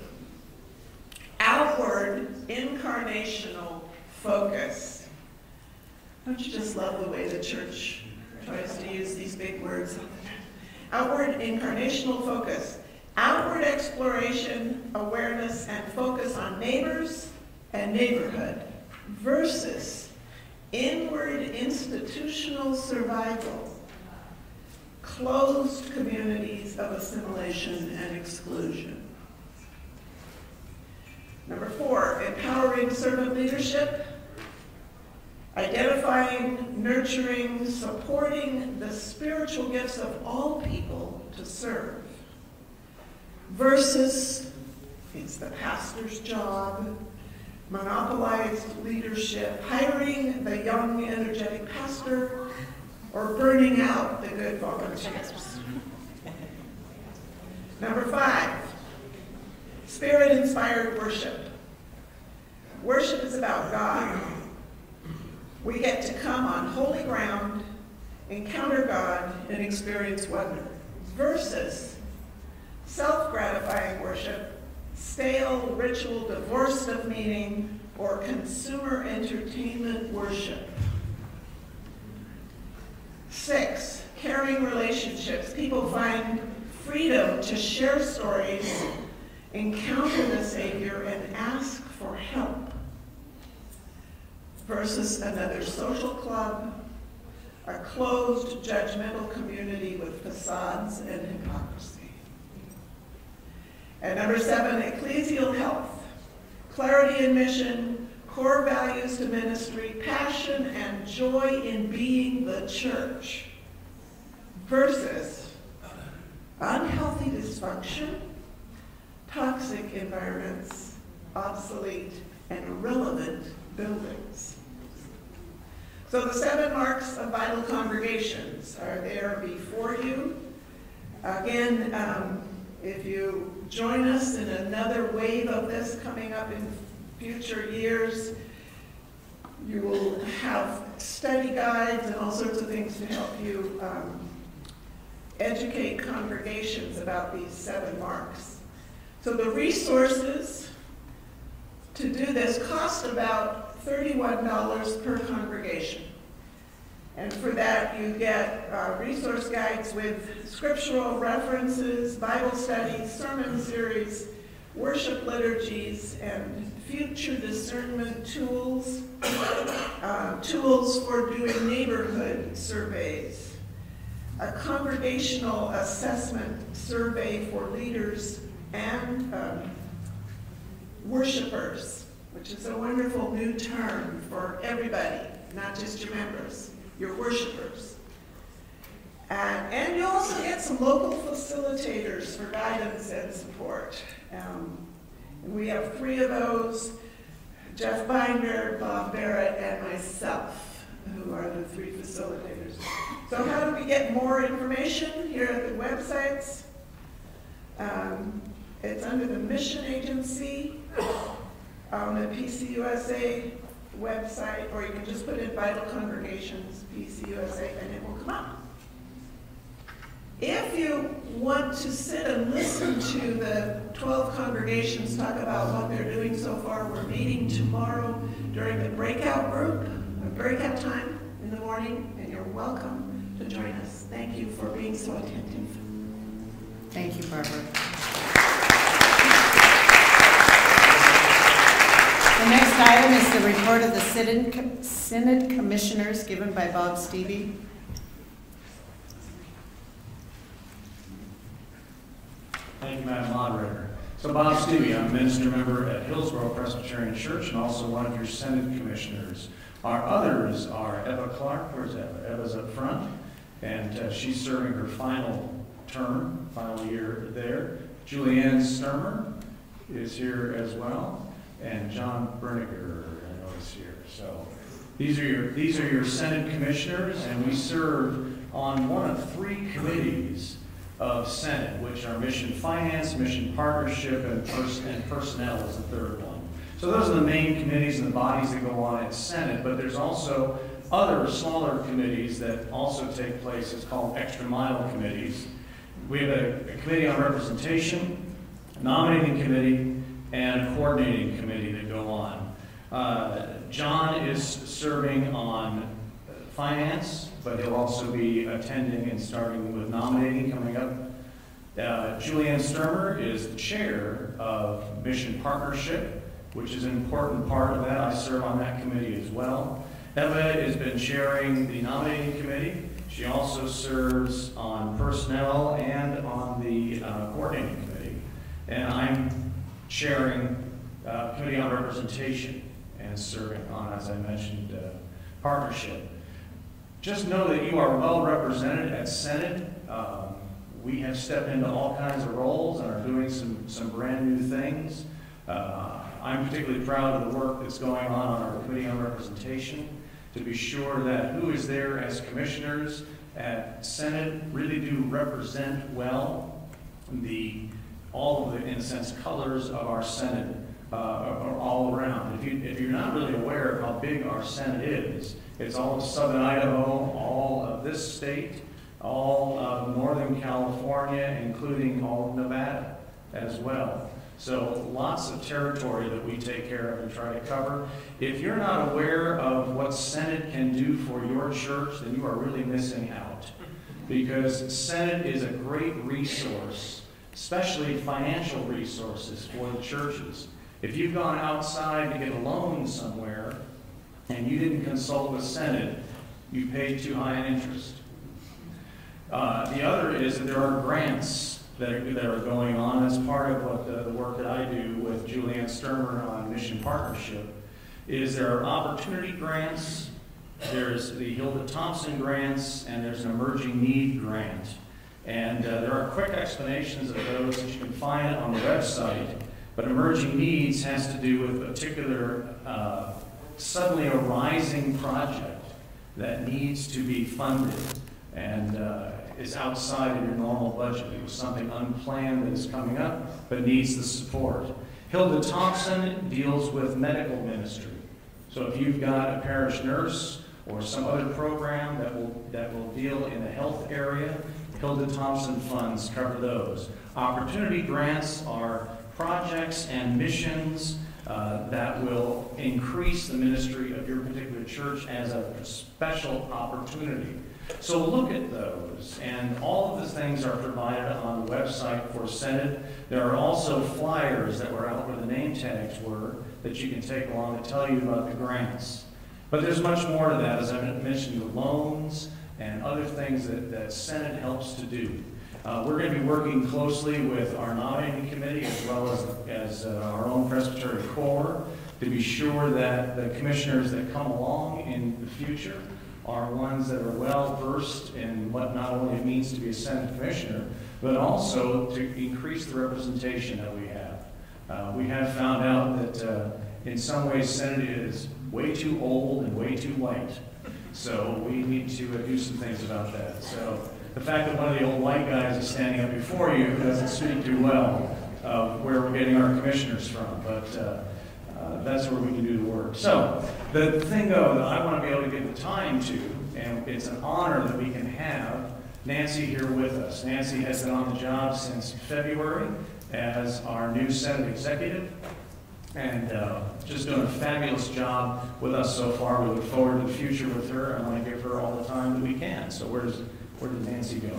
outward incarnational focus. Don't you just love the way the church tries to use these big words? Outward incarnational focus. Outward exploration, awareness, and focus on neighbors and neighborhood versus inward institutional survival, closed communities of assimilation and exclusion. Number 4, empowering servant leadership, identifying, nurturing, supporting the spiritual gifts of all people to serve, versus it's the pastor's job, monopolized leadership, hiring the young, energetic pastor, or burning out the good volunteers. Number 5, spirit-inspired worship. Worship is about God. We get to come on holy ground, encounter God, and experience wonder, versus self-gratifying worship, stale ritual divorced of meaning, or consumer entertainment worship. 6, caring relationships. People find freedom to share stories, encounter the Savior, and ask for help, versus another social club, a closed, judgmental community with facades and hypocrisy. And number 7, ecclesial health, clarity in mission, core values to ministry, passion and joy in being the church, versus unhealthy dysfunction, toxic environments, obsolete and irrelevant buildings. So the 7 marks of vital congregations are there before you. Again, if you join us in another wave of this coming up in future years, you will have study guides and all sorts of things to help you educate congregations about these 7 marks. So the resources to do this cost about $31 per congregation. And for that you get resource guides with scriptural references, Bible studies, sermon series, worship liturgies, and future discernment tools, tools for doing neighborhood surveys, a congregational assessment survey for leaders and worshipers, which is a wonderful new term for everybody, not just your members, your worshipers. And you also get some local facilitators for guidance and support. And we have 3 of those, Jeff Binder, Bob Barrett, and myself, who are the 3 facilitators. So how do we get more information? Here are the websites. It's under the Mission Agency on the PCUSA website, or you can just put in Vital Congregations, PCUSA, and it will come up. If you want to sit and listen to the 12 congregations talk about what they're doing so far, we're meeting tomorrow during the breakout group, a breakout time in the morning, and you're welcome to join us. Thank you for being so attentive. Thank you, Barbara. The next item is the report of the Synod Commissioners given by Bob Stevie. Thank you, Madam Moderator. So Bob Stevie, I'm a minister member at Hillsborough Presbyterian Church and also one of your Synod Commissioners. Our others are Eva Clark. Where's Eva? Eva's up front, and she's serving her final term, final year there. Julianne Sturmer is here as well, and John Berniger, I know, is here. So these are your Synod Commissioners, and we serve on one of 3 committees of Senate, which are mission finance, mission partnership, and personnel is the third one. So those are the main committees and the bodies that go on at Senate, but there's also other smaller committees that also take place. It's called extra mile committees. We have a committee on representation, a nominating committee, and a coordinating committee that go on. John is serving on finance, but he'll also be attending and starting with nominating coming up. Julianne Sturmer is the chair of Mission Partnership, which is an important part of that. I serve on that committee as well. Eva has been chairing the nominating committee. She also serves on personnel and on the coordinating committee. And I'm chairing committee on representation and serving on, as I mentioned, partnership. Just know that you are well represented at Senate. We have stepped into all kinds of roles and are doing some brand new things. I'm particularly proud of the work that's going on our Committee on Representation to be sure that who is there as commissioners at Senate really do represent well all of the, in a sense, colors of our Senate are all around. If you're not really aware of how big our Senate is, it's all of Southern Idaho, all of this state, all of Northern California, including all of Nevada as well. So lots of territory that we take care of and try to cover. If you're not aware of what Senate can do for your church, then you are really missing out. Because Senate is a great resource, especially financial resources for the churches. If you've gone outside to get a loan somewhere and you didn't consult with Senate, you paid too high an interest. The other is that there are grants that are going on as part of what the work that I do with Julianne Sturmer on Mission Partnership. Is there are opportunity grants, there's the Hilda Thompson grants, and there's an emerging need grant. And there are quick explanations of those that you can find on the website. But emerging needs has to do with a particular suddenly arising project that needs to be funded and is outside of your normal budget. It was something unplanned that is coming up but needs the support. Hilda Thompson deals with medical ministry. So if you've got a parish nurse or some other program that will deal in the health area, Hilda Thompson funds cover those. Opportunity grants are projects and missions that will increase the ministry of your particular church as a special opportunity. So look at those, and all of the things are provided on the website for Senate. There are also flyers that were out where the name tags were that you can take along to tell you about the grants. But there's much more to that, as I mentioned, the loans and other things that Senate helps to do. We're going to be working closely with our nominating committee as well as our own Presbytery Corps to be sure that the commissioners that come along in the future are ones that are well versed in what not only it means to be a Senate commissioner, but also to increase the representation that we have. We have found out that in some ways Senate is way too old and way too white. So we need to do some things about that. So the fact that one of the old white guys is standing up before you doesn't speak too well of where we're getting our commissioners from, but that's where we can do the work. So the thing, though, that I want to be able to give the time to, and it's an honor that we can have Nancy here with us. Nancy has been on the job since February as our new Senate executive, and just doing a fabulous job with us so far. We look forward to the future with her. I want to give her all the time that we can. So where does Nancy go?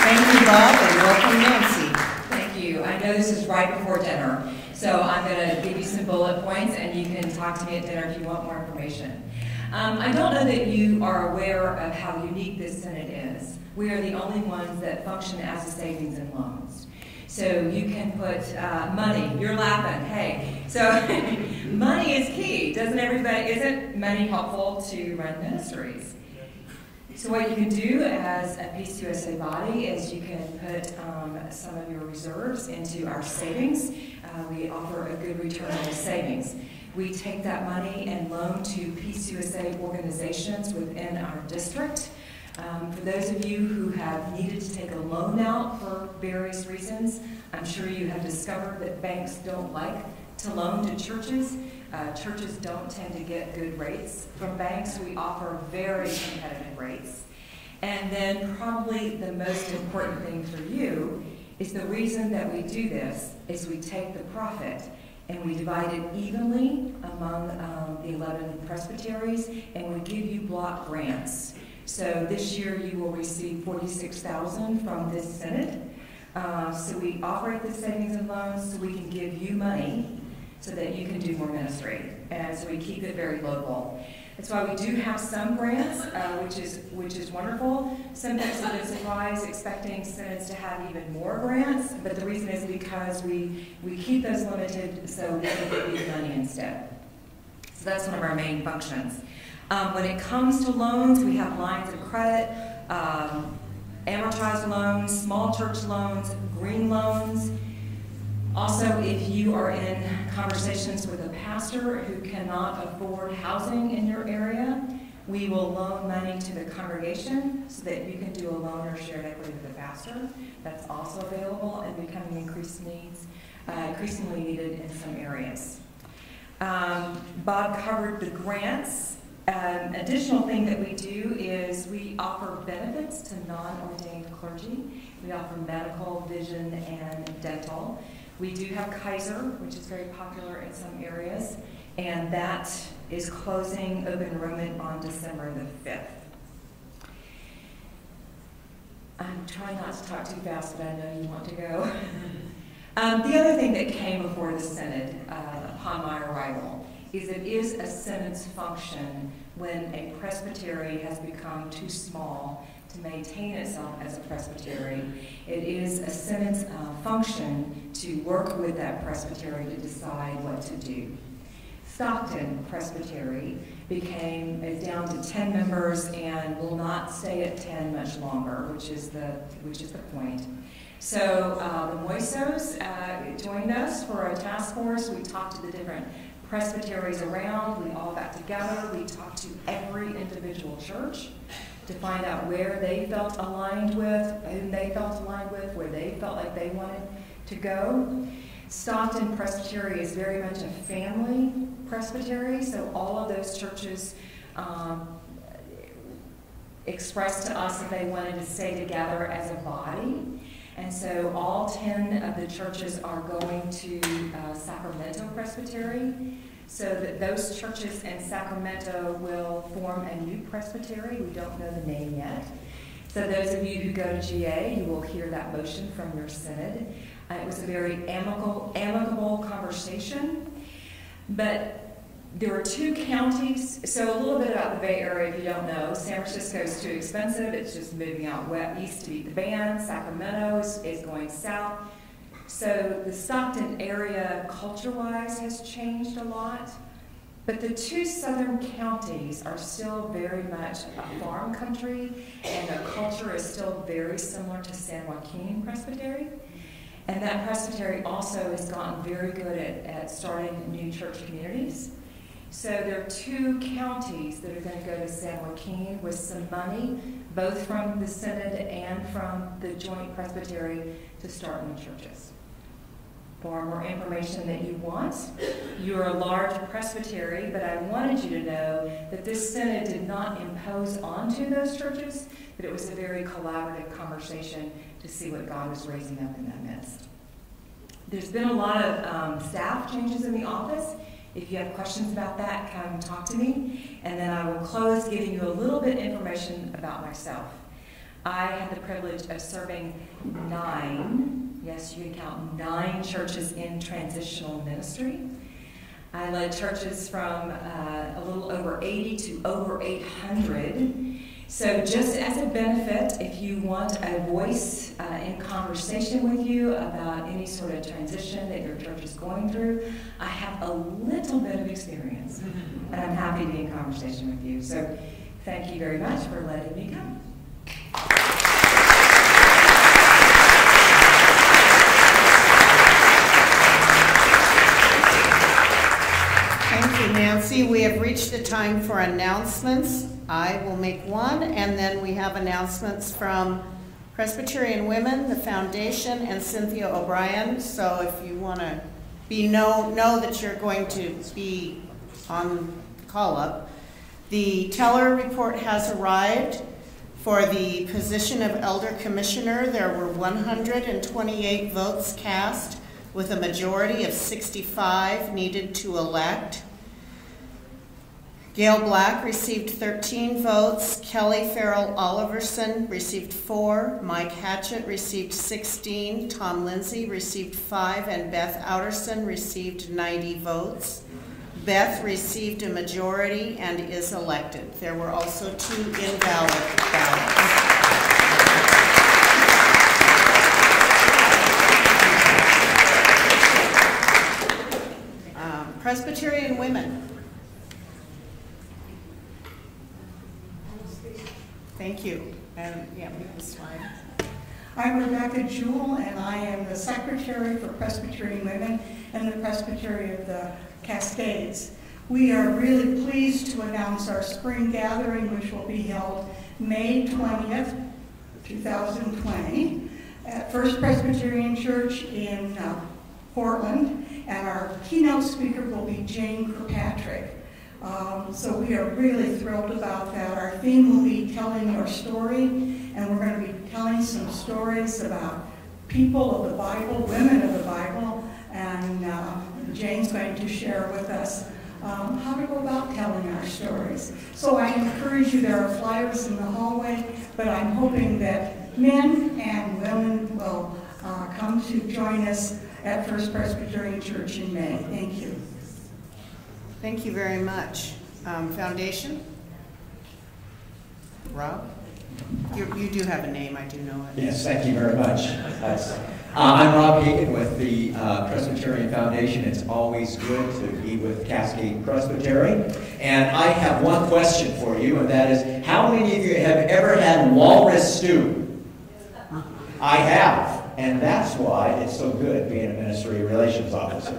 Thank you, Bob, and welcome, Nancy. Thank you. I know this is right before dinner, so I'm going to give you some bullet points, and you can talk to me at dinner if you want more information. I don't know that you are aware of how unique this Senate is. We are the only ones that function as a savings and loans. So you can put money, you're laughing, hey. So money is key. Isn't money helpful to run ministries? So what you can do as a Peace USA body is you can put some of your reserves into our savings. We offer a good return on savings. We take that money and loan to Peace USA organizations within our district. For those of you who have needed to take a loan out for various reasons, I'm sure you have discovered that banks don't like to loan to churches. Churches don't tend to get good rates from banks. We offer very competitive rates. And then probably the most important thing for you is the reason that we do this is we take the profit and we divide it evenly among the 11 presbyteries, and we give you block grants. So this year you will receive $46,000 from this synod. So we operate the savings and loans so we can give you money so that you can do more ministry. And so we keep it very local. That's why we do have some grants, which is wonderful. Some folks have been surprised expecting synods to have even more grants, but the reason is because we keep those limited so we can give you money instead. So that's one of our main functions. When it comes to loans, we have lines of credit, amortized loans, small church loans, green loans. Also, if you are in conversations with a pastor who cannot afford housing in your area, we will loan money to the congregation so that you can do a loan or shared equity with the pastor. That's also available and becoming increasingly needed in some areas. Bob covered the grants. Additional thing that we do is we offer benefits to non-ordained clergy. We offer medical, vision, and dental. We do have Kaiser, which is very popular in some areas, and that is closing open enrollment on December the 5th. I'm trying not to talk too fast, but I know you want to go. The other thing that came before the synod upon my arrival is it is a synod's function when a presbytery has become too small to maintain itself as a presbytery. It is a synod's function to work with that presbytery to decide what to do. Stockton Presbytery is down to 10 members and will not stay at 10 much longer, which is the point. So the Moisos joined us for a task force. We talked to the different presbyteries around. We all got together. We talked to every individual church to find out where they felt aligned with, whom they felt aligned with, where they felt like they wanted to go. Stockton Presbytery is very much a family presbytery, so all of those churches expressed to us that they wanted to stay together as a body. And so all 10 of the churches are going to Sacramento Presbytery, so that those churches in Sacramento will form a new presbytery. We don't know the name yet. So those of you who go to GA, you will hear that motion from your synod. It was a very amicable conversation, but there were 2 counties. So a little bit about the Bay Area, if you don't know. San Francisco is too expensive. It's just moving out east to beat the band. Sacramento is going south. So the Stockton area, culture-wise, has changed a lot. But the 2 southern counties are still very much a farm country, and the culture is still very similar to San Joaquin Presbytery. And that presbytery also has gotten very good at starting new church communities. So there are 2 counties that are going to go to San Joaquin with some money, both from the synod and from the joint presbytery, to start new churches. For more information that you want, you're a large presbytery, but I wanted you to know that this synod did not impose onto those churches, but it was a very collaborative conversation to see what God was raising up in that midst. There's been a lot of staff changes in the office. If you have questions about that, come talk to me. And then I will close giving you a little bit of information about myself. I had the privilege of serving 9, yes, you can count 9 churches in transitional ministry. I led churches from a little over 80 to over 800. So just as a benefit, if you want a voice in conversation with you about any sort of transition that your church is going through, I have a little bit of experience, and I'm happy to be in conversation with you. So thank you very much for letting me come. Thank see we have reached the time for announcements. I will make one, and then we have announcements from Presbyterian Women, the Foundation, and Cynthia O'Brien. So if you want to know that you're going to be on call-up. The teller report has arrived. For the position of Elder Commissioner, there were 128 votes cast, with a majority of 65 needed to elect. Gail Black received 13 votes, Kelly Farrell Oliverson received 4, Mike Hatchett received 16, Tom Lindsay received 5, and Beth Outerson received 90 votes. Beth received a majority and is elected. There were also 2 invalid ballots. Presbyterian Women. Thank you. And yeah, move the slide. I'm Rebecca Jewell, and I am the Secretary for Presbyterian Women and the Presbytery of the Cascades. We are really pleased to announce our spring gathering, which will be held May 20th, 2020, at First Presbyterian Church in Portland, and our keynote speaker will be Jane Kirkpatrick. So we are really thrilled about that. Our theme will be telling your story, and we're going to be telling some stories about people of the Bible, women of the Bible, and Jane's going to share with us how to go about telling our stories. So I encourage you, there are flyers in the hallway, but I'm hoping that men and women will come to join us at First Presbyterian Church in May. Thank you. Thank you very much. Foundation? Rob? You do have a name, I do know it. Yes, thank you very much. I'm Rob Hagan with the Presbyterian Foundation. It's always good to be with Cascade Presbytery. And I have one question for you, and that is, how many of you have ever had walrus stew? I have, and that's why it's so good being a ministry relations officer.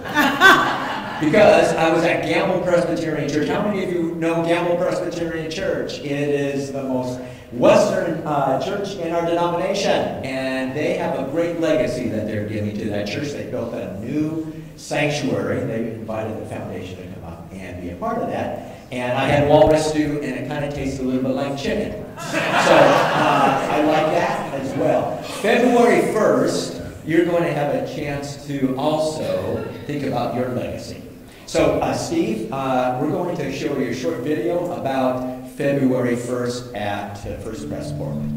Because I was at Gamble Presbyterian Church. How many of you know Gamble Presbyterian Church? It is the most Western church in our denomination, and they have a great legacy that they're giving to that church. They built a new sanctuary. They invited the foundation to come up and be a part of that. And I had walrus stew, and it kind of tastes a little bit like chicken. So I like that as well. February 1st, you're going to have a chance to also think about your legacy. So Steve, we're going to show you a short video about February 1st at First Pres Portland.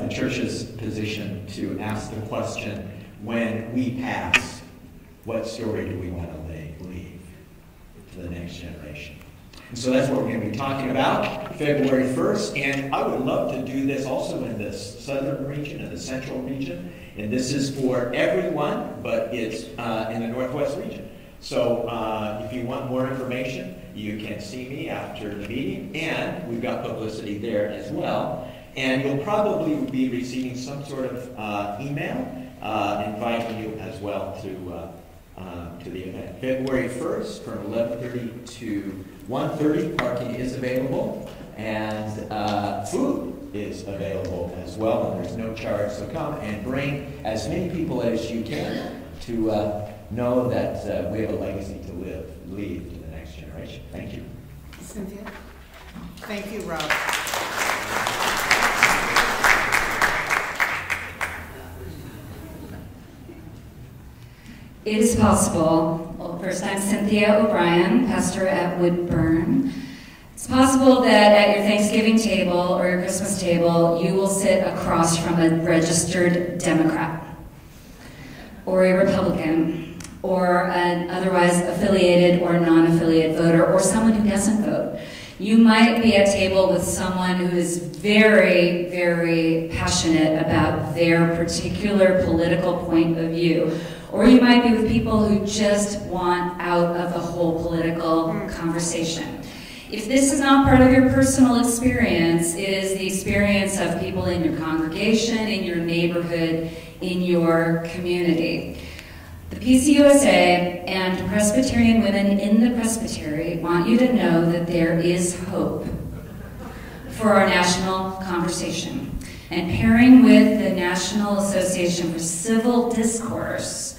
Church's position to ask the question, when we pass, what story do we want to leave to the next generation? And so that's what we're going to be talking about February 1st. And I would love to do this also in the southern region and the central region. And this is for everyone, but it's in the northwest region. So if you want more information, you can see me after the meeting. And we've got publicity there as well. And you'll probably be receiving some sort of email inviting you as well to the event. February 1st from 11:30 to 1:30, parking is available, and food is available as well, and there's no charge. So come and bring as many people as you can to know that we have a legacy to leave to the next generation. Thank you. Cynthia? Thank you, Rob. It is possible. Well, first, I'm Cynthia O'Brien, pastor at Woodburn. It's possible that at your Thanksgiving table or your Christmas table, you will sit across from a registered Democrat or a Republican or an otherwise affiliated or non-affiliated voter or someone who doesn't vote. You might be at table with someone who is very, very passionate about their particular political point of view. Or you might be with people who just want out of the whole political conversation. If this is not part of your personal experience, it is the experience of people in your congregation, in your neighborhood, in your community. The PCUSA and Presbyterian women in the Presbytery want you to know that there is hope for our national conversation. And pairing with the National Association for Civil Discourse,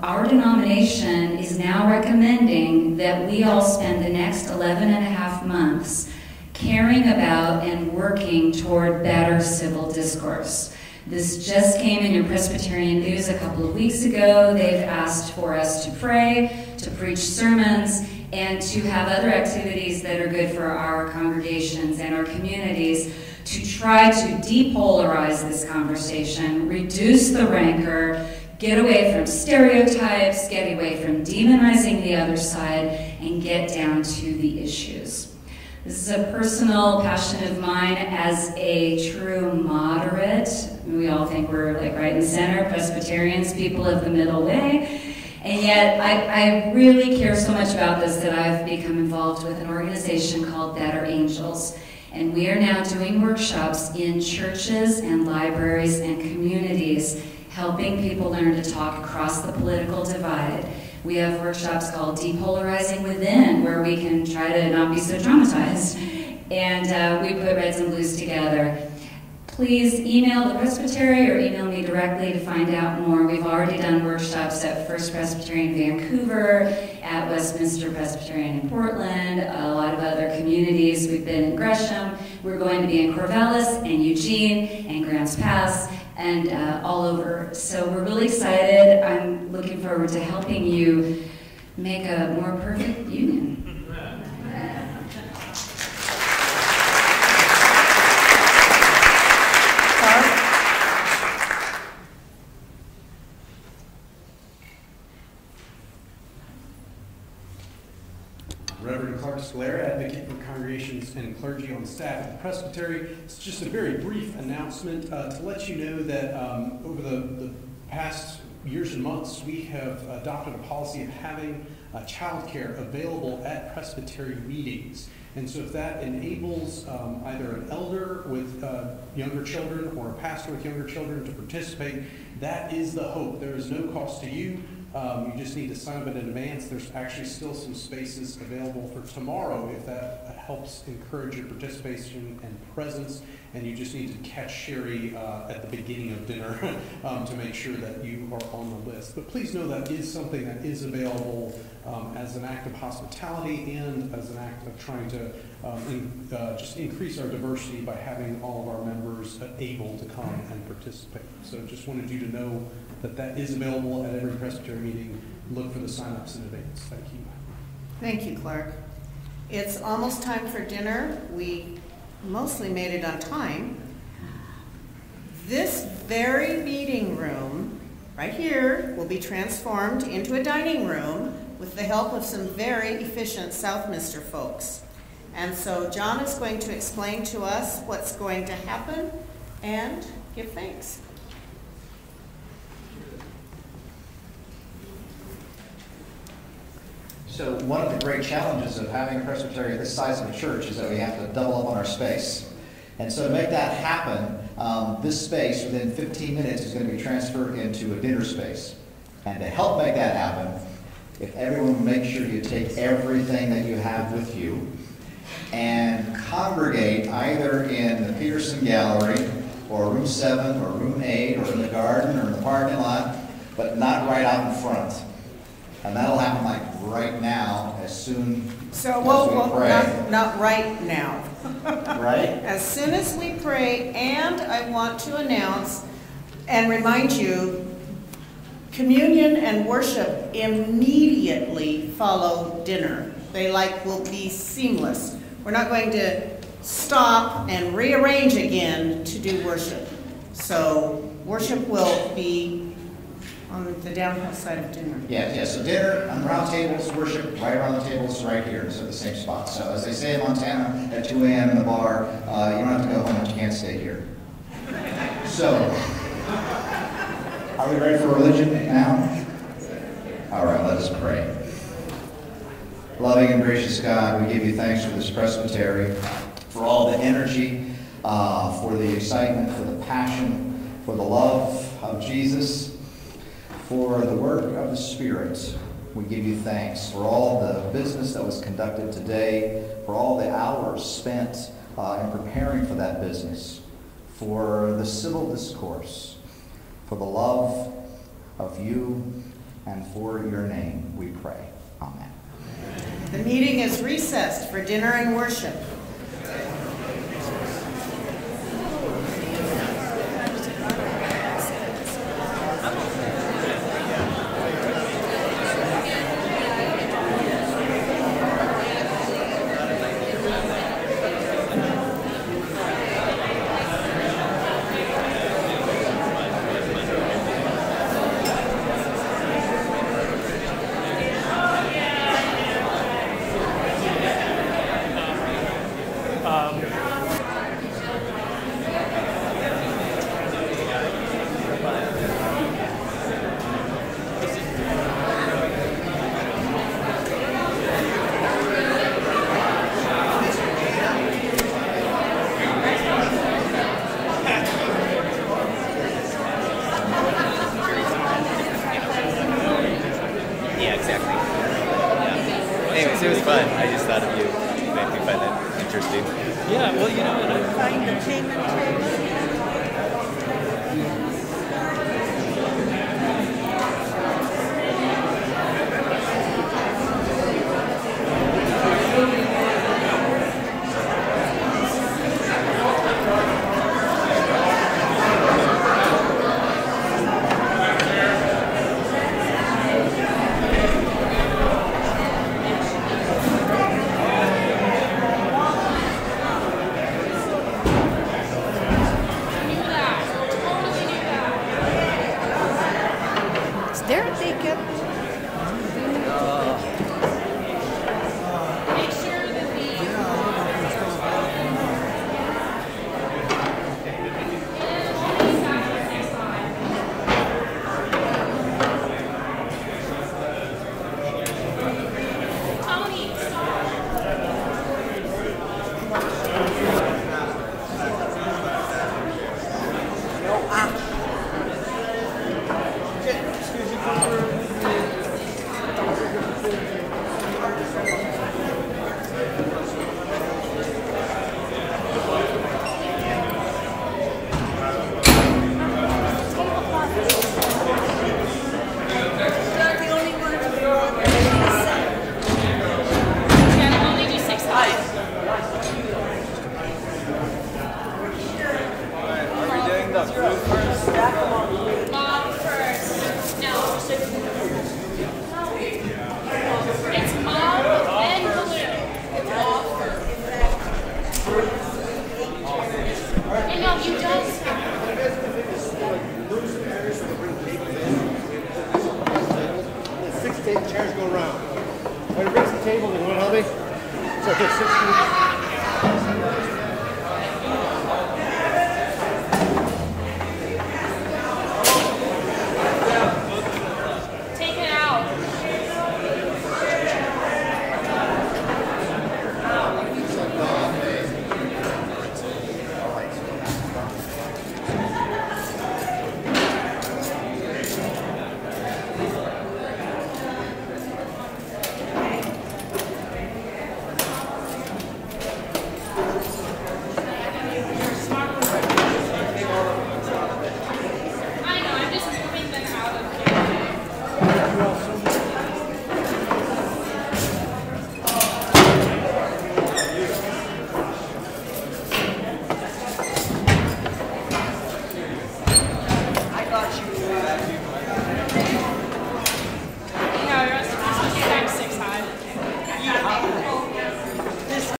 our denomination is now recommending that we all spend the next 11 and a half months caring about and working toward better civil discourse. This just came in your Presbyterian News a couple of weeks ago. They've asked for us to pray, to preach sermons, and to have other activities that are good for our congregations and our communities to try to depolarize this conversation, reduce the rancor, get away from stereotypes, get away from demonizing the other side, and get down to the issues. This is a personal passion of mine as a true moderate. We all think we're like right in the center, Presbyterians, people of the middle way. And yet I really care so much about this that I've become involved with an organization called Better Angels. And we are now doing workshops in churches and libraries and communities, helping people learn to talk across the political divide. We have workshops called Depolarizing Within, where we can try to not be so traumatized. And we put Reds and Blues together. Please email the Presbytery or email me directly to find out more. We've already done workshops at First Presbyterian Vancouver, at Westminster Presbyterian in Portland, a lot of other communities. We've been in Gresham. We're going to be in Corvallis and Eugene and Grants Pass and all over. So we're really excited. I'm looking forward to helping you make a more perfect union. Reverend Clark Scalera, advocate for congregations and clergy on staff at the Presbytery. It's just a very brief announcement to let you know that over the past years and months, we have adopted a policy of having childcare available at Presbytery meetings. And so if that enables either an elder with younger children or a pastor with younger children to participate, that is the hope. There is no cost to you. You just need to sign up in advance. There's actually still some spaces available for tomorrow if that helps encourage your participation and presence. And you just need to catch Sherry at the beginning of dinner to make sure that you are on the list. But please know that is something that is available as an act of hospitality and as an act of trying to just increase our diversity by having all of our members able to come and participate. So just wanted you to know that that is available at every Presbytery meeting. Look for the sign-ups in advance. Thank you. Thank you, Clark. It's almost time for dinner. We mostly made it on time. This very meeting room right here will be transformed into a dining room with the help of some very efficient Southminster folks. And so John is going to explain to us what's going to happen and give thanks. So one of the great challenges of having a presbytery this size of a church is that we have to double up on our space. And so to make that happen, this space within 15 minutes is going to be transferred into a dinner space. And to help make that happen, if everyone will make sure you take everything that you have with you and congregate either in the Peterson Gallery or room 7 or room 8 or in the garden or in the parking lot, but not right out in front. And that'll happen like right now, as soon as we pray. Not right now. Right? As soon as we pray, and I want to announce and remind you, communion and worship immediately follow dinner. They will be seamless. We're not going to stop and rearrange again to do worship. So worship will be on the downhill side of dinner. Yeah, so dinner on the round tables, worship right around the tables right here, so at the same spot. So as they say in Montana, at 2 a.m. in the bar, you don't have to go home, but you can't stay here. So, are we ready for religion now? All right, let us pray. Loving and gracious God, we give you thanks for this presbytery, for all the energy, for the excitement, for the passion, for the love of Jesus, for the work of the Spirit. We give you thanks for all the business that was conducted today, for all the hours spent in preparing for that business, for the civil discourse, for the love of you, and for your name, we pray. Amen. The meeting is recessed for dinner and worship. Anyways, it was fun. I just thought of you. Made me find that interesting. Yeah, well, you know, and Find the payment table. Are we doing the food first?